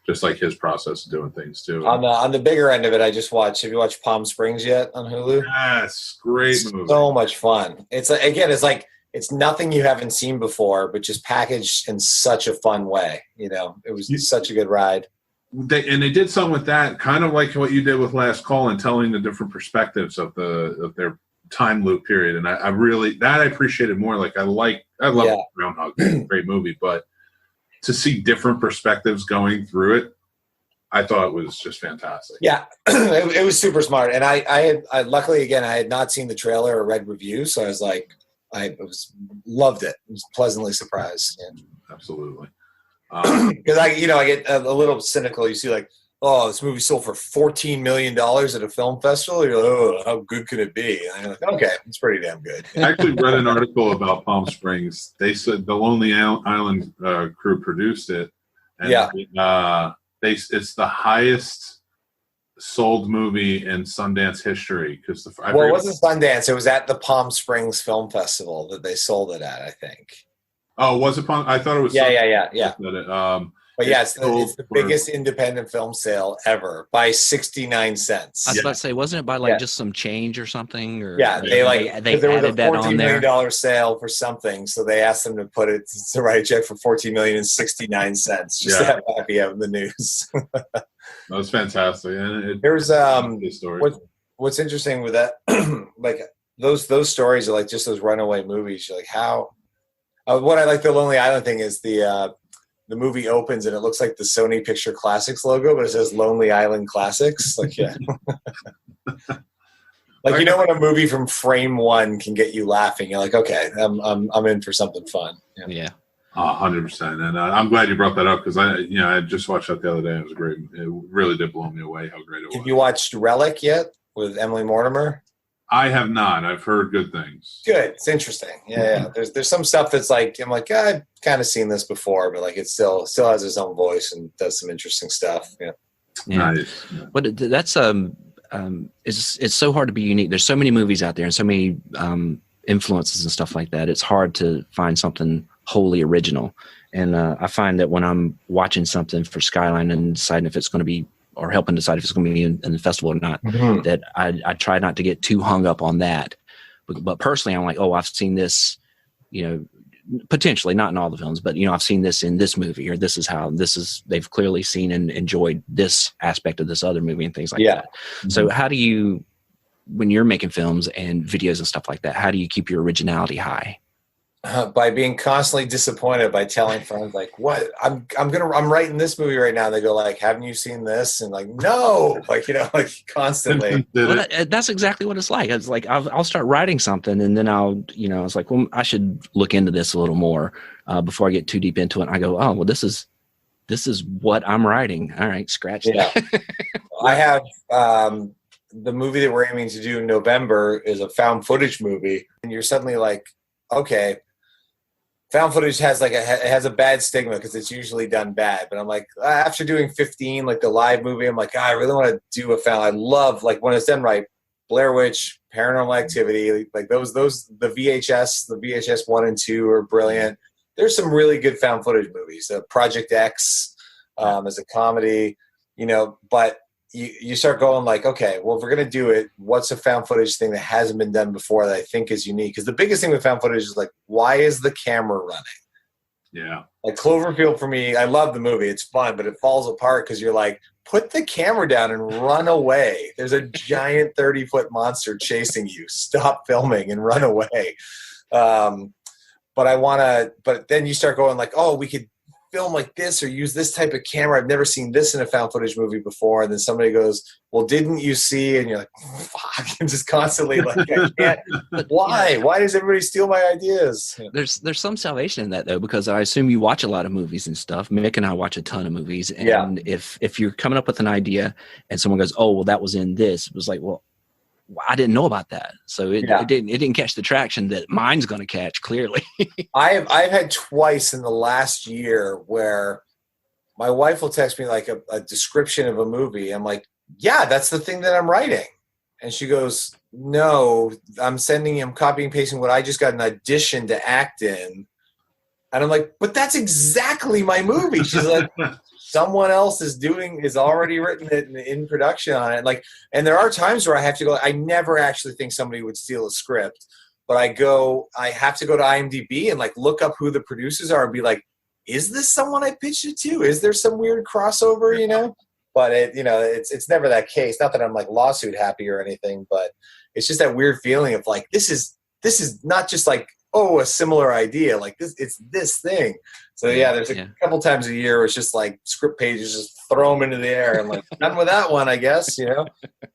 just like his process of doing things too. On the bigger end of it, I just watched. Have you watched Palm Springs yet on Hulu? Yes, great movie. So much fun. It's like it's nothing you haven't seen before, but just packaged in such a fun way. You know, it was such a good ride. They did something with that, kind of like what you did with Last Call, and telling the different perspectives of their time loop period. And I really I appreciated more. Like I love Groundhog Day, great movie, but to see different perspectives going through it, I thought it was just fantastic. Yeah, it was super smart. And I luckily again I had not seen the trailer or read reviews, so I was like, loved it. I was pleasantly surprised. Yeah. Absolutely. Because I get a little cynical. You see, like, oh, this movie sold for $14 million at a film festival. You're like, oh, how good could it be? And I'm like, okay, it's pretty damn good. I actually read an article about Palm Springs. They said the Lonely Island crew produced it. And it's the highest sold movie in Sundance history. Because it wasn't Sundance. It was at the Palm Springs Film Festival that they sold it at, I think. Oh, was it Palm? I thought it was. Yeah. But yeah, it's the biggest independent film sale ever by 69 cents. I was about to say, wasn't it by just some change or something? Or yeah, they there was a $14 million sale for something, so they asked them to put it to write a check for $14.69 just to have happy out in the news. That was fantastic. And there's what's interesting with that, like those stories are like just those runaway movies. You're like, how? What I like the Lonely Island thing is the movie opens and it looks like the Sony Picture Classics logo, but it says Lonely Island Classics. Like, yeah. Like, you know, when a movie from frame one can get you laughing, you're like, okay, I'm in for something fun. Yeah. 100%. And I'm glad you brought that up because I just watched that the other day. It was great. It really did blow me away how great it was. Have you watched Relic yet with Emily Mortimer? I have not. I've heard good things. Good. It's interesting. Yeah. There's some stuff that's like, I'm like, I've kind of seen this before, but like it still has its own voice and does some interesting stuff. Yeah. Nice. But that's it's so hard to be unique. There's so many movies out there and so many influences and stuff like that. It's hard to find something wholly original. And I find that when I'm watching something for Skyline and deciding if it's going to be, or helping decide if it's going to be in the festival or not, that I try not to get too hung up on that. But personally, I'm like, oh, I've seen this, potentially not in all the films, but, I've seen this in this movie, or they've clearly seen and enjoyed this aspect of this other movie and things like that. Mm-hmm. So how do you, when you're making films and videos and stuff like that, how do you keep your originality high? By being constantly disappointed, by telling friends like, what I'm writing this movie right now. And they go like, haven't you seen this? And like, no, like, constantly. Well, that's exactly what it's like. It's like, I'll start writing something and then it's like, well, I should look into this a little more before I get too deep into it. And I go, oh, well, this is what I'm writing. All right. Scratch that. I have, the movie that we're aiming to do in November is a found footage movie. And you're suddenly like, okay, found footage has a bad stigma because it's usually done bad. But I'm like, after doing 15, like the live movie, I'm like, I really want to do a found. I love, like, when it's done right, Blair Witch, Paranormal Activity, like those the VHS 1 and 2 are brilliant. There's some really good found footage movies. Project X as a comedy, but you start going like, okay, well, if we're going to do it, what's a found footage thing that hasn't been done before that I think is unique? Because the biggest thing with found footage is like, why is the camera running? Yeah. Like Cloverfield for me, I love the movie. It's fun, but it falls apart because you're like, put the camera down and run away. There's a giant 30-foot monster chasing you. Stop filming and run away. But then you start going like, oh, we could film like this or use this type of camera. I've never seen this in a found footage movie before. And then somebody goes, well, didn't you see? And you're like, fuck, I'm just constantly like, I can't. Why? Why does everybody steal my ideas? There's some salvation in that though, because I assume you watch a lot of movies and stuff. Mick and I watch a ton of movies. And if you're coming up with an idea and someone goes, oh, well, that was in this, it was like, well, I didn't know about that. So it didn't catch the traction that mine's going to catch, clearly. I've had twice in the last year where my wife will text me like a description of a movie. I'm like, yeah, that's the thing that I'm writing. And she goes, no, I'm copying and pasting what I just got an audition to act in. And I'm like, but that's exactly my movie. She's like, someone else is already written it in production on it. Like, and there are times where I have to go, I never actually think somebody would steal a script, but I have to go to IMDb and like look up who the producers are and be like, is this someone I pitched it to? Is there some weird crossover, you know? But it's never that case. Not that I'm like lawsuit happy or anything, but it's just that weird feeling of like, this is not just like, oh, a similar idea. Like it's this thing. So yeah, there's a couple times a year where it's just like script pages, just throw them into the air and like, done with that one, I guess, you know?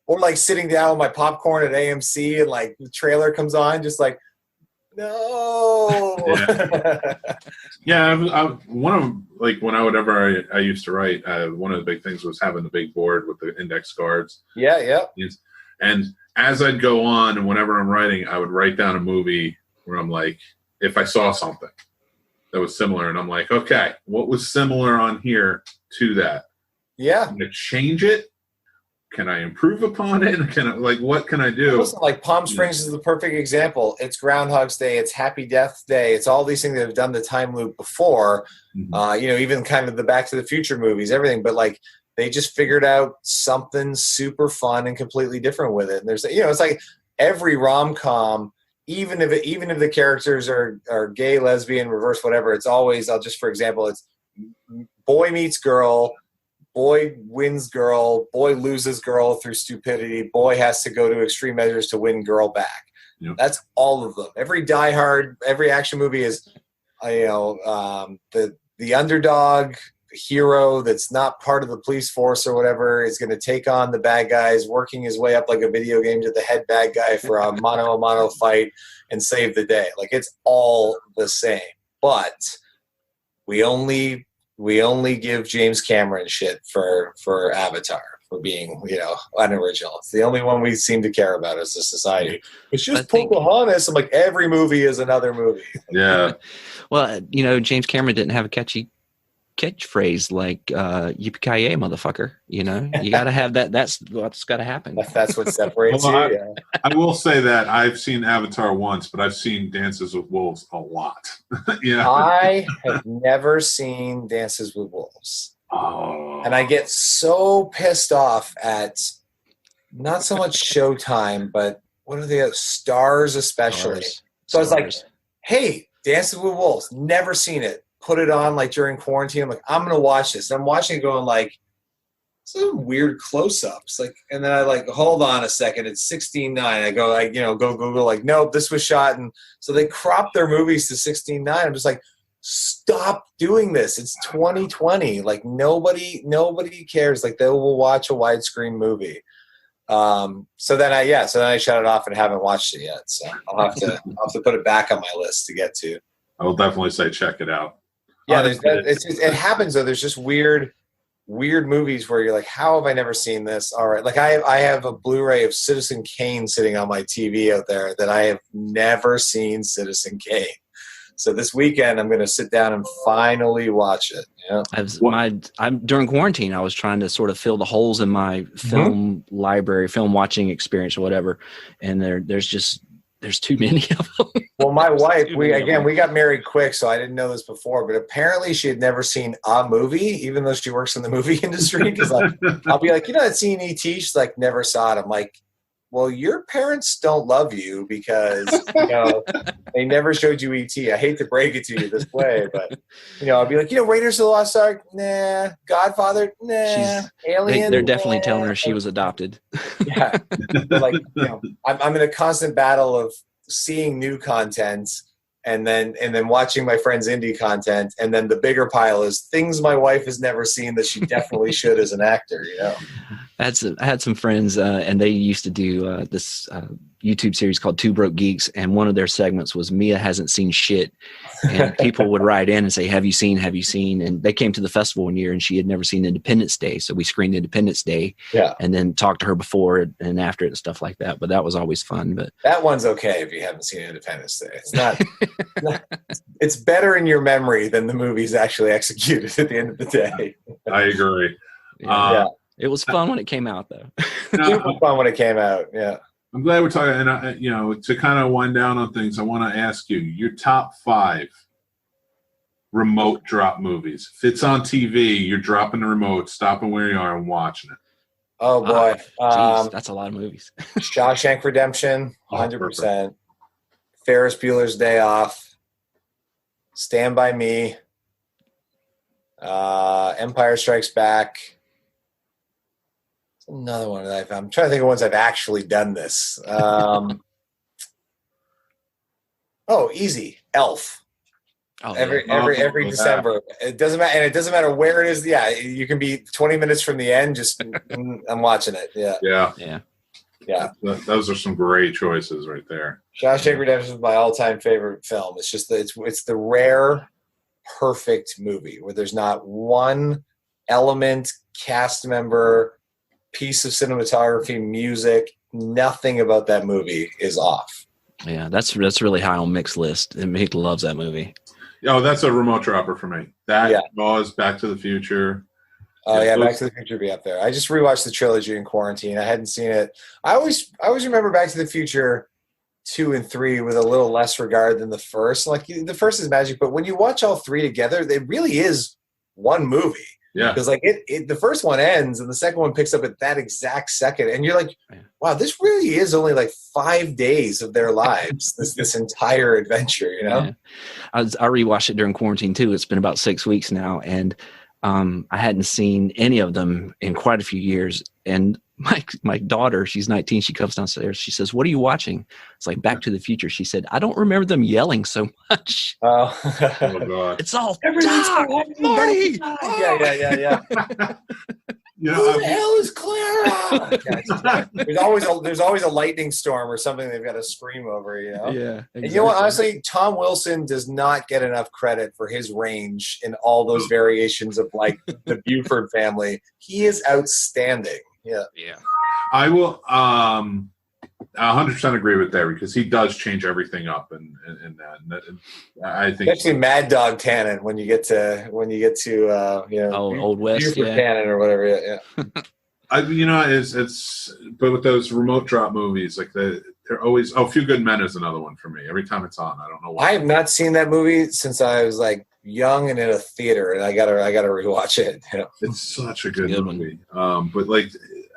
Or like sitting down with my popcorn at AMC and like the trailer comes on, just like, no. Yeah, one of like whenever I used to write, one of the big things was having the big board with the index cards. Yeah. And as I'd go on, and whenever I'm writing, I would write down a movie where I'm like, if I saw something that was similar, and I'm like, okay, what was similar on here to that? Yeah. Can I change it? Can I improve upon it? What can I do? Listen, like Palm Springs is the perfect example. It's Groundhog's Day. It's Happy Death Day. It's all these things that have done the time loop before. Even kind of the Back to the Future movies, everything. But like they just figured out something super fun and completely different with it. And there's, it's like every rom-com, even if the characters are gay, lesbian, reverse, whatever. It's always, for example, it's boy meets girl. Boy wins girl, boy loses girl through stupidity, boy has to go to extreme measures to win girl back. Yep. That's all of them. Every Die Hard, every action movie is, the underdog hero that's not part of the police force or whatever is going to take on the bad guys, working his way up like a video game to the head bad guy for a mano-a-mano fight and save the day. Like it's all the same, but we only give James Cameron shit for Avatar, for being, unoriginal. It's the only one we seem to care about as a society. It's just Pocahontas. I'm like, every movie is another movie. Yeah. Well, James Cameron didn't have a catchy catchphrase like yippee-ki-yay, motherfucker. You got to have that. That's what's got to happen. That's what separates you. I will say that I've seen Avatar once, but I've seen Dances with Wolves a lot. I have never seen Dances with Wolves. Oh. And I get so pissed off at not so much Showtime, but what are the other Stars especially. So I was like, hey, Dances with Wolves, never seen it. Put it on like during quarantine. I'm like, I'm gonna watch this. And I'm watching it going like some weird close-ups. Like, and then I like, hold on a second, it's 16:9. I go like, go Google, like, nope, this was shot. And so they crop their movies to 16:9. I'm just like, stop doing this. It's 2020. Like nobody cares. Like they will watch a widescreen movie. So then I shut it off and haven't watched it yet. So I'll have to put it back on my list to get to. I will definitely say check it out. Yeah, it happens though. There's just weird movies where you're like, how have I never seen this? All right, like I have a Blu-ray of Citizen Kane sitting on my TV out there that I have never seen Citizen Kane. So this weekend I'm going to sit down and finally watch it. I'm during quarantine. I was trying to sort of fill the holes in my film library, film watching experience, or whatever, and there's too many of them. Well, my wife, we got married quick, so I didn't know this before, but apparently she had never seen a movie, even though she works in the movie industry. Because I'll be like, that scene E.T.? She's like, never saw it. I'm like, well, your parents don't love you because, they never showed you E.T. I hate to break it to you this way, but, I'll be like, Raiders of the Lost Ark? Nah. Godfather? Nah. Alien? They're definitely telling her she was adopted. Yeah. Like, I'm in a constant battle of seeing new content and then watching my friends' indie content, and then the bigger pile is things my wife has never seen that she definitely should as an actor. I had some friends, and they used to do this YouTube series called Two Broke Geeks, and one of their segments was Mia hasn't seen shit, and people would write in and say, have you seen? And they came to the festival one year and she had never seen Independence Day, so we screened Independence Day, and then talked to her before and after it and stuff like that. But that was always fun. But that one's okay if you haven't seen Independence Day. It's not it's better in your memory than the movie's actually executed at the end of the day. I agree. It was fun when it came out, though. Super fun when it came out. Yeah. I'm glad we're talking. And to kind of wind down on things, I want to ask you your top 5 remote drop movies. If it's on TV, you're dropping the remote, stopping where you are, and watching it. Oh boy, geez, that's a lot of movies. Shawshank Redemption, 100%. Ferris Bueller's Day Off, Stand by Me, Empire Strikes Back. Another one that I'm trying to think of ones I've actually done this. Easy. Elf. Oh, Every December. It doesn't matter, and it doesn't matter where it is. Yeah, you can be 20 minutes from the end. Just I'm watching it. Yeah. Those are some great choices right there. Shawshank Redemption is my all-time favorite film. It's just it's the rare, perfect movie where there's not one element, cast member, piece of cinematography, music, nothing about that movie is off. Yeah, that's really high on Mick's list. And Mick loves that movie. Oh, that's a remote dropper for me. That was Back to the Future. Oh yeah, Back to the Future would be up there. I just rewatched the trilogy in quarantine. I hadn't seen it. I always remember Back to the Future 2 and 3 with a little less regard than the first. Like the first is magic, but when you watch all 3 together, it really is one movie. Yeah, because like the first one ends and the second one picks up at that exact second, and you're like, wow, this really is only like 5 days of their lives. this entire adventure, you know. Yeah. I rewatched it during quarantine too. It's been about 6 weeks now, and I hadn't seen any of them in quite a few years. And my daughter, she's 19, she comes downstairs. She says, "What are you watching?" It's like Back to the Future. She said, "I don't remember them yelling so much." Oh, God. It's all Marty. Yeah. Who the hell is Clara? There's always a lightning storm or something they've got to scream over, you know? Yeah. Exactly. And you know what? Honestly, Tom Wilson does not get enough credit for his range in all those variations of like the Buford family. He is outstanding. Yeah. I will 100% agree with that because he does change everything up and I think especially Mad Dog Tannen when you get to Old West Buford Tannen or whatever. Yeah. it's but with those remote drop movies like they're always Few Good Men is another one for me. Every time it's on, I don't know why. I have not seen that movie since I was like young and in a theater, and I gotta rewatch it. You know? It's such a good movie. But like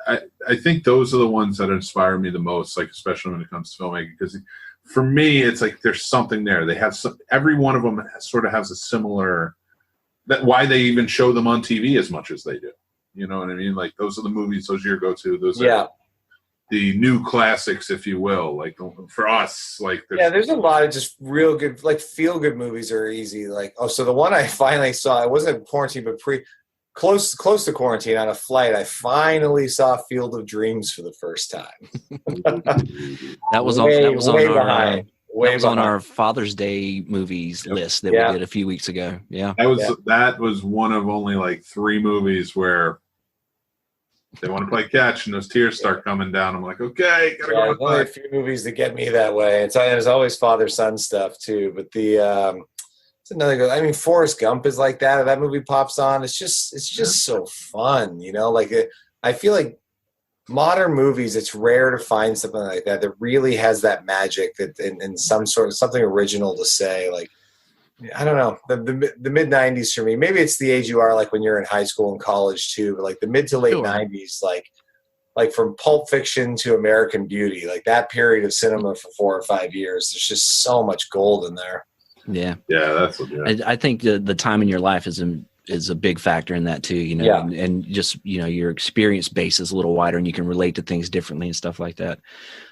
I think those are the ones that inspire me the most, like especially when it comes to filmmaking, because for me it's like there's something there. They have every one of them sort of has a similar why they even show them on TV as much as they do. You know what I mean? Like those are the movies, those are your go-to. Those are the new classics, if you will. Like for us, like there's a lot of just real good, like feel good movies are easy. Like so the one I finally saw, it wasn't quarantine, but close to quarantine on a flight, I finally saw Field of Dreams for the first time. That was on our Father's Day movies list that we did a few weeks ago. Yeah. That was one of only like 3 movies where they want to play catch and those tears start coming down. I'm like, okay, gotta go. There's only a few movies that get me that way. There's always father-son stuff too, but it's another good. I mean, Forrest Gump is like that. If that movie pops on, it's just so fun, you know. Like I feel like modern movies, it's rare to find something like that really has that magic that in some sort of something original to say. Like I don't know, the mid '90s for me. Maybe it's the age you are, like when you're in high school and college too. But like the mid to late '90s, like from Pulp Fiction to American Beauty, like that period of cinema for 4 or 5 years. There's just so much gold in there. Yeah, that's. I think the time in your life is a big factor in that too. You know, and just your experience base is a little wider, and you can relate to things differently and stuff like that.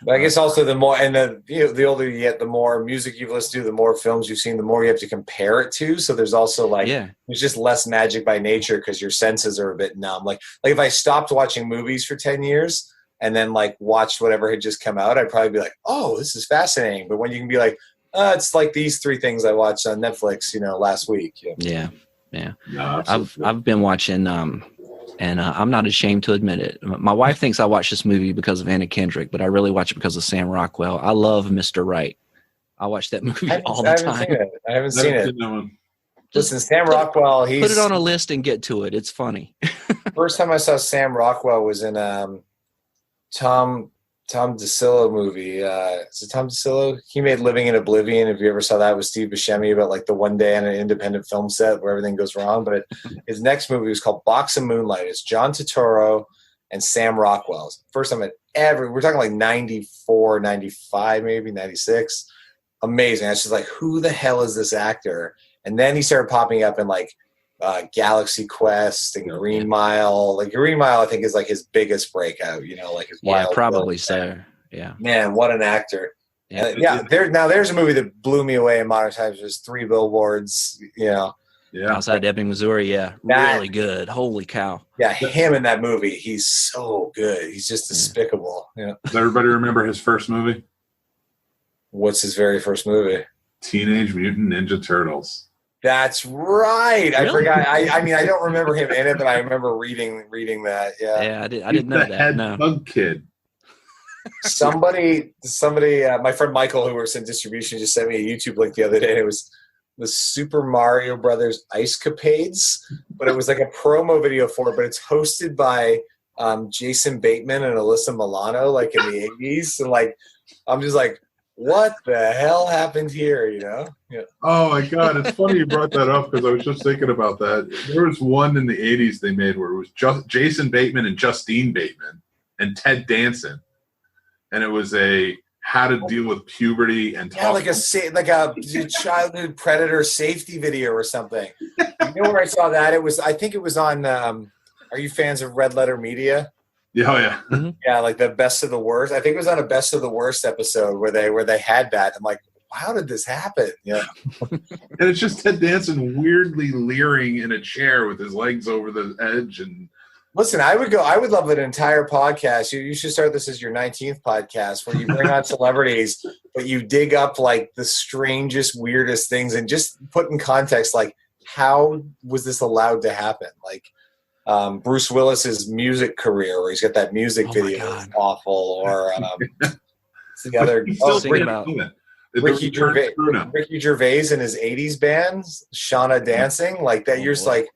But I guess also the more and the older you get, the more music you've listened to, the more films you've seen, the more you have to compare it to. So there's also there's just less magic by nature because your senses are a bit numb. Like if I stopped watching movies for 10 years and then like watched whatever had just come out, I'd probably be like, oh, this is fascinating. But when you can be like, it's like these 3 things I watched on Netflix, last week. Yeah. No, I've been watching, and I'm not ashamed to admit it. My wife thinks I watch this movie because of Anna Kendrick, but I really watch it because of Sam Rockwell. I love Mr. Right. I watch that movie all the time. I haven't seen it. Listen, Sam Rockwell. Put it on a list and get to it. It's funny. First time I saw Sam Rockwell was in Tom DeSillo movie. Is it Tom DeSillo? He made Living in Oblivion. If you ever saw that with Steve Buscemi about like the one day on an independent film set where everything goes wrong. But his next movie was called Box of Moonlight. It's John Turturro and Sam Rockwell. First time we're talking like 94, 95, maybe 96. Amazing. I was just like, who the hell is this actor? And then he started popping up in like Galaxy Quest and Green Mile. Like Green Mile, I think is like his biggest breakout. You know, like his probably so. Yeah, man, what an actor. There's a movie that blew me away in modern times. Was 3 Billboards. You know, outside Ebbing, Missouri. Yeah, really good. Holy cow. Yeah, him in that movie, he's so good. He's just despicable. Yeah. Does everybody remember his first movie? What's his very first movie? Teenage Mutant Ninja Turtles. That's right. Really? I forgot. I mean, I don't remember him in it, but I remember reading that. Yeah. Yeah, I didn't know that. No. Bug kid. Somebody, my friend Michael, who works in distribution, just sent me a YouTube link the other day. It was the Super Mario Brothers Ice Capades, but it was like a promo video for it. But it's hosted by Jason Bateman and Alyssa Milano, like in the 80s, and like I'm just like, what the hell happened here? You know? Yeah. Oh my God, it's funny you brought that up because I was just thinking about that. There was one in the 80s they made where it was just Jason Bateman and Justine Bateman and Ted Danson, and it was a how to deal with puberty and like a childhood predator safety video or something. You know where I saw that? I think it was on. Are you fans of Red Letter Media? Yeah, yeah. Mm-hmm. Yeah, like the Best of the Worst. I think it was on a Best of the Worst episode where they had that. I'm like, how did this happen? Yeah. And it's just Ted Danson weirdly leering in a chair with his legs over the edge. And listen, I would love an entire podcast. You should start this as your 19th podcast where you bring on celebrities, but you dig up like the strangest, weirdest things and just put in context, like, how was this allowed to happen? Like, Bruce Willis's music career, where he's got that music video that's awful, or the other Ricky Gervais and his 80s band, Shauna Dancing, like that. You're just like,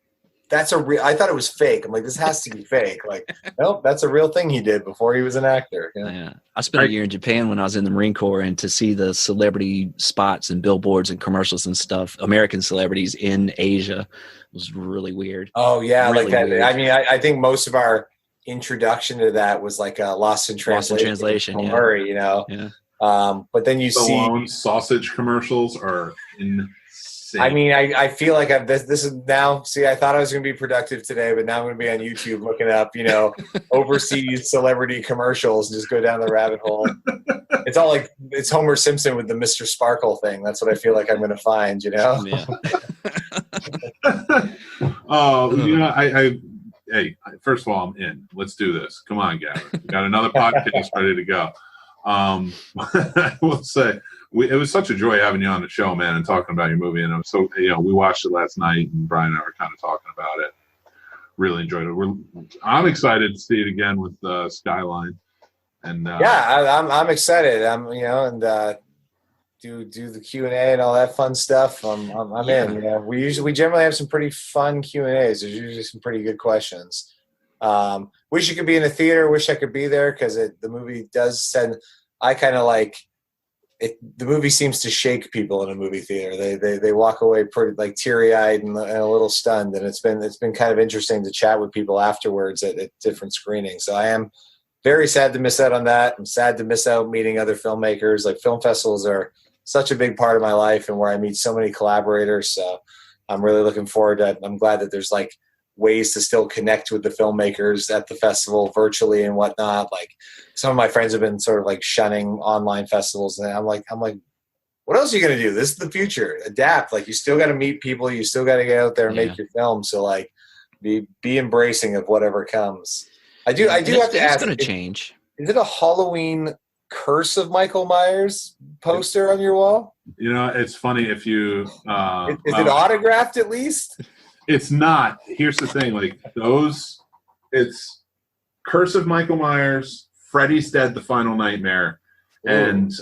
that's a real. I thought it was fake. I'm like, this has to be fake. Like, nope, that's a real thing he did before he was an actor. Yeah. I spent a year in Japan when I was in the Marine Corps, and to see the celebrity spots and billboards and commercials and stuff, American celebrities in Asia, was really weird. Oh yeah, really like that. Weird. I mean, I think most of our introduction to that was like Lost in Translation. Yeah. Murray, you know. Yeah. But then you see sausage commercials are insane. I mean, I feel like this is now. See, I thought I was going to be productive today, but now I'm going to be on YouTube looking up, overseas celebrity commercials and just go down the rabbit hole. It's all like it's Homer Simpson with the Mr. Sparkle thing. That's what I feel like I'm going to find. Yeah. Hey, first of all, I'm in. Let's do this. Come on, Gavin. We got another podcast ready to go. I will say it was such a joy having you on the show, man, and talking about your movie. And I'm so, we watched it last night, and Brian and I were kind of talking about it. Really enjoyed it. I'm excited to see it again with Skyline. And I'm excited. Do the Q&A and all that fun stuff. I'm in. We generally have some pretty fun Q&As. There's usually some pretty good questions. Wish you could be in a theater. Wish I could be there because the movie does send. I kind of like it. The movie seems to shake people in a movie theater. They walk away pretty like teary eyed and a little stunned. And it's been kind of interesting to chat with people afterwards at different screenings. So I am very sad to miss out on that. I'm sad to miss out meeting other filmmakers. Like film festivals are such a big part of my life and where I meet so many collaborators. So I'm really looking forward to it. I'm glad that there's like ways to still connect with the filmmakers at the festival virtually and whatnot. Like some of my friends have been sort of like shunning online festivals, and I'm like, what else are you going to do? This is the future. Adapt. Like you still got to meet people. You still got to get out there and make your film. So like be embracing of whatever comes. I do have to ask. It's going to change. Is it a Halloween Curse of Michael Myers poster on your wall? It's funny if you is it autographed at least? It's not. Here's the thing, like those, it's Curse of Michael Myers, Freddy's Dead, The Final Nightmare, and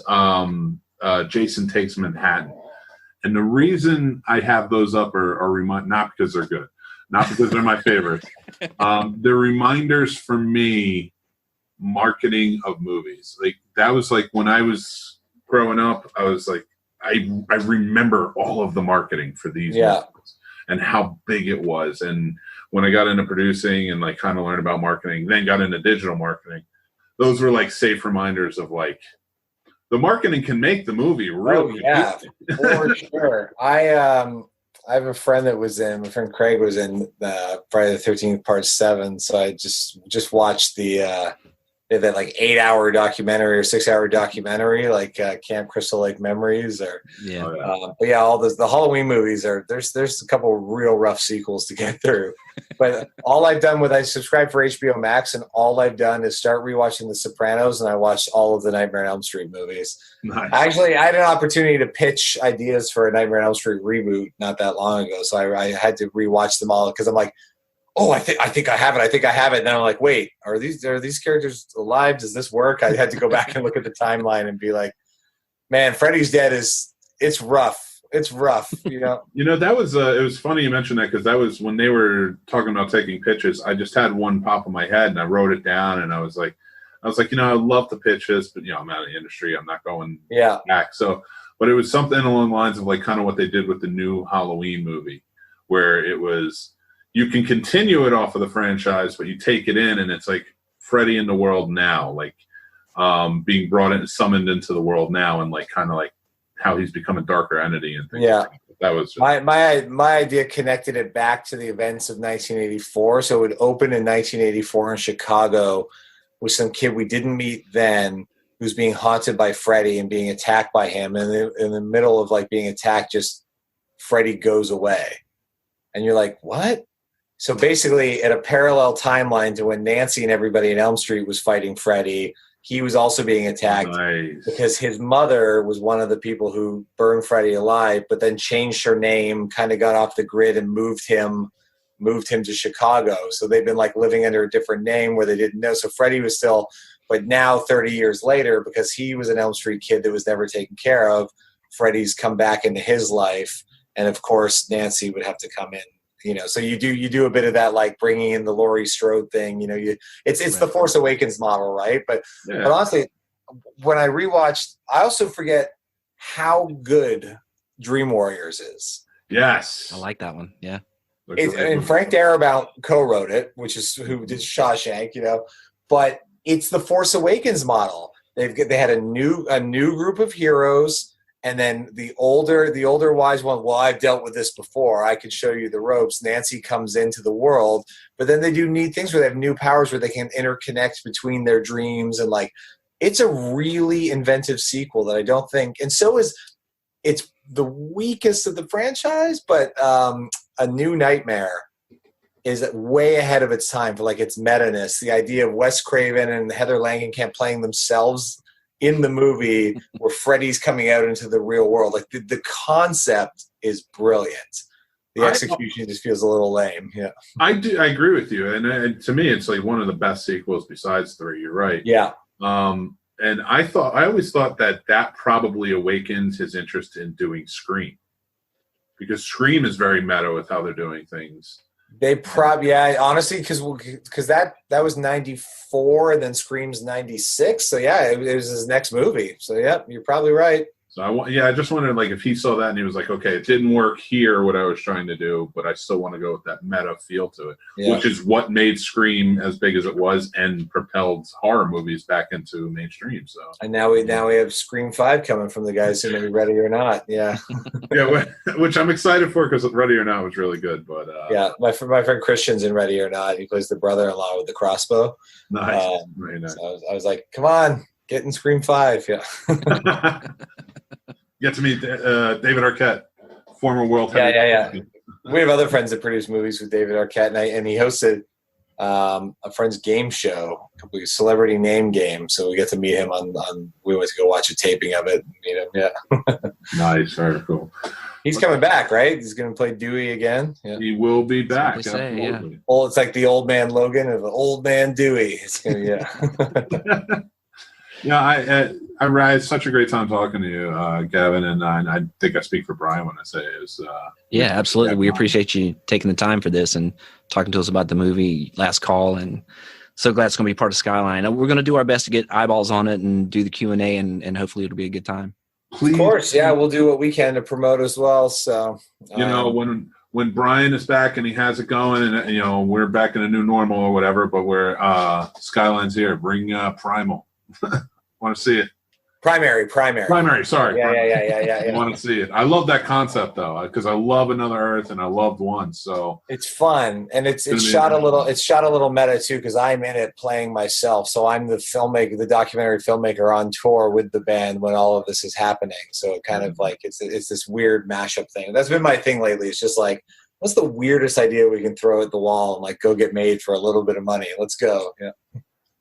Jason Takes Manhattan. And the reason I have those up are not because they're good, not because they're my favorites. They're reminders for me, marketing of movies. Like that was like when I was growing up, I was like, I remember all of the marketing for these movies and how big it was. And when I got into producing and like kind of learned about marketing, then got into digital marketing, those were like safe reminders of like the marketing can make the movie really good. For sure. I have a friend that was in, my friend Craig was in Friday the 13th Part 7, so I just watched that like 8-hour documentary or 6-hour documentary, like Camp Crystal Lake Memories, or but yeah, all the Halloween movies there's a couple of real rough sequels to get through. But all I've done I subscribed for HBO Max, and all I've done is start rewatching The Sopranos, and I watched all of the Nightmare on Elm Street movies. Nice. Actually, I had an opportunity to pitch ideas for a Nightmare on Elm Street reboot not that long ago, so I had to rewatch them all because I'm like, oh, I think I have it. And then I'm like, wait, are these characters alive? Does this work? I had to go back and look at the timeline and be like, man, Freddy's Dead it's rough. It's rough, you know. That was it was funny you mentioned that, because that was when they were talking about taking pitches. I just had one pop in my head and I wrote it down, and I was like, I'd love to pitch this, but I'm out of the industry. I'm not going back. So, but it was something along the lines of like kind of what they did with the new Halloween movie, where it was, you can continue it off of the franchise, but you take it in and it's like Freddy in the world now, like being brought in, summoned into the world now, and like kind of like how he's become a darker entity and things. Yeah. Like that was just, my idea connected it back to the events of 1984. So it would open in 1984 in Chicago with some kid we didn't meet then, who's being haunted by Freddy and being attacked by him. And in the middle of like being attacked, just Freddy goes away. And you're like, what? So basically, at a parallel timeline to when Nancy and everybody in Elm Street was fighting Freddy, he was also being attacked because his mother was one of the people who burned Freddy alive, but then changed her name, kind of got off the grid, and moved him to Chicago. So they've been like living under a different name where they didn't know. So Freddy was still, but now 30 years later, because he was an Elm Street kid that was never taken care of, Freddy's come back into his life, and of course Nancy would have to come in. So you do a bit of that, like bringing in the Laurie Strode thing. It's the Force Awakens model, right? But honestly, when I rewatched, I also forget how good Dream Warriors is. yes, I like that one. Yeah. And Frank Darabont co-wrote it, which is who did Shawshank. But it's the Force Awakens model. They had a new group of heroes. And then the older wise one, well, I've dealt with this before. I could show you the ropes. Nancy comes into the world, but then they do neat things where they have new powers where they can interconnect between their dreams. And like, it's a really inventive sequel that I don't think, and so it's the weakest of the franchise, but A New Nightmare is way ahead of its time for like its meta-ness. The idea of Wes Craven and Heather Langenkamp playing themselves in the movie where Freddy's coming out into the real world. Like the concept is brilliant. The execution just feels a little lame. Yeah, I agree with you. And to me, it's like one of the best sequels besides 3. You're right. Yeah. And I always thought that probably awakened his interest in doing Scream, because Scream is very meta with how they're doing things. They honestly, because that was 94 and then Scream's 96. So yeah, it was his next movie. So yeah, you're probably right. So I just wondered like if he saw that and he was like, okay, it didn't work here what I was trying to do, but I still want to go with that meta feel to it, which is what made Scream as big as it was and propelled horror movies back into mainstream. So and now we have Scream 5 coming from the guys who may be Ready or Not. Yeah, which I'm excited for because Ready or Not was really good. But my friend Christian's in Ready or Not. He plays the brother-in-law with the crossbow. Nice, very nice. So I was like, come on, get in Scream 5. Yeah. Get to meet David Arquette, former world heavyweight. Yeah. We have other friends that produce movies with David Arquette, and he hosted a friend's game show, a celebrity name game. So we get to meet him we went to go watch a taping of it. Yeah. Nice, very cool. He's coming back, right? He's going to play Dewey again. Yeah. He will be back. Absolutely. Well, it's like the old man Logan of the old man Dewey. It's gonna, yeah. Yeah, It's such a great time talking to you, Gavin, and I think I speak for Brian when I say it was. Yeah, absolutely. We appreciate you taking the time for this and talking to us about the movie Last Call, and so glad it's going to be part of Skyline. We're going to do our best to get eyeballs on it and do the Q&A, and hopefully it'll be a good time. Please. Of course, yeah, we'll do what we can to promote as well. So when Brian is back and he has it going, and we're back in a new normal or whatever, but we're Skyline's here. Bring Primal. Want to see it? Primary. Sorry. Yeah. I want to see it. I love that concept though, because I love Another Earth and I loved One. So it's fun, and it's shot a little meta too, because I'm in it playing myself. So I'm the filmmaker, the documentary filmmaker on tour with the band when all of this is happening. So it kind of like it's this weird mashup thing. That's been my thing lately. It's just like, what's the weirdest idea we can throw at the wall and like go get made for a little bit of money? Let's go. Yeah.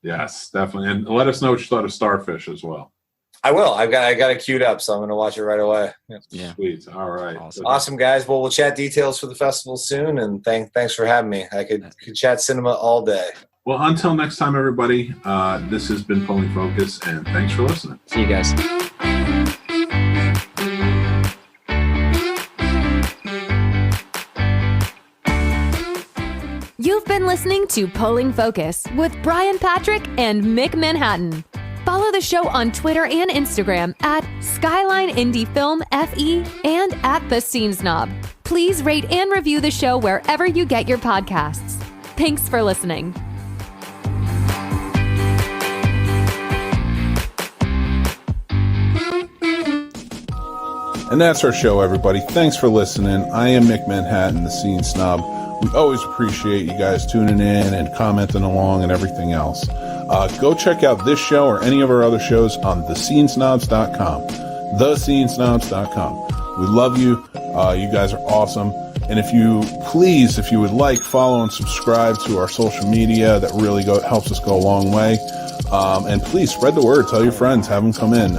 Yes, definitely. And let us know what you thought of Starfish as well. I will. I got it queued up, so I'm going to watch it right away. Yeah. Sweet. All right. Awesome, guys. Well, we'll chat details for the festival soon, and thanks for having me. I could chat cinema all day. Well, until next time, everybody, this has been Pulling Focus, and thanks for listening. See you guys. You've been listening to Pulling Focus with Brian Patrick and Mick Manhattan. Follow the show on Twitter and Instagram at Skyline Indie Film FE and at The Scene Snob. Please rate and review the show wherever you get your podcasts. Thanks for listening. And that's our show, everybody. Thanks for listening. I am Mick Manhattan, the Scene Snob. We always appreciate you guys tuning in and commenting along and everything else. Go check out this show or any of our other shows on thescenesnobs.com. Thescenesnobs.com. We love you. You guys are awesome. And if you would like, follow and subscribe to our social media. That really helps us go a long way. And please spread the word. Tell your friends. Have them come in.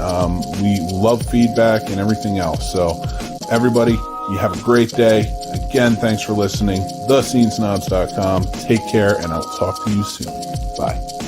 We love feedback and everything else. So everybody, you have a great day. Again, thanks for listening. Thescenesnobs.com. Take care, and I'll talk to you soon. Bye.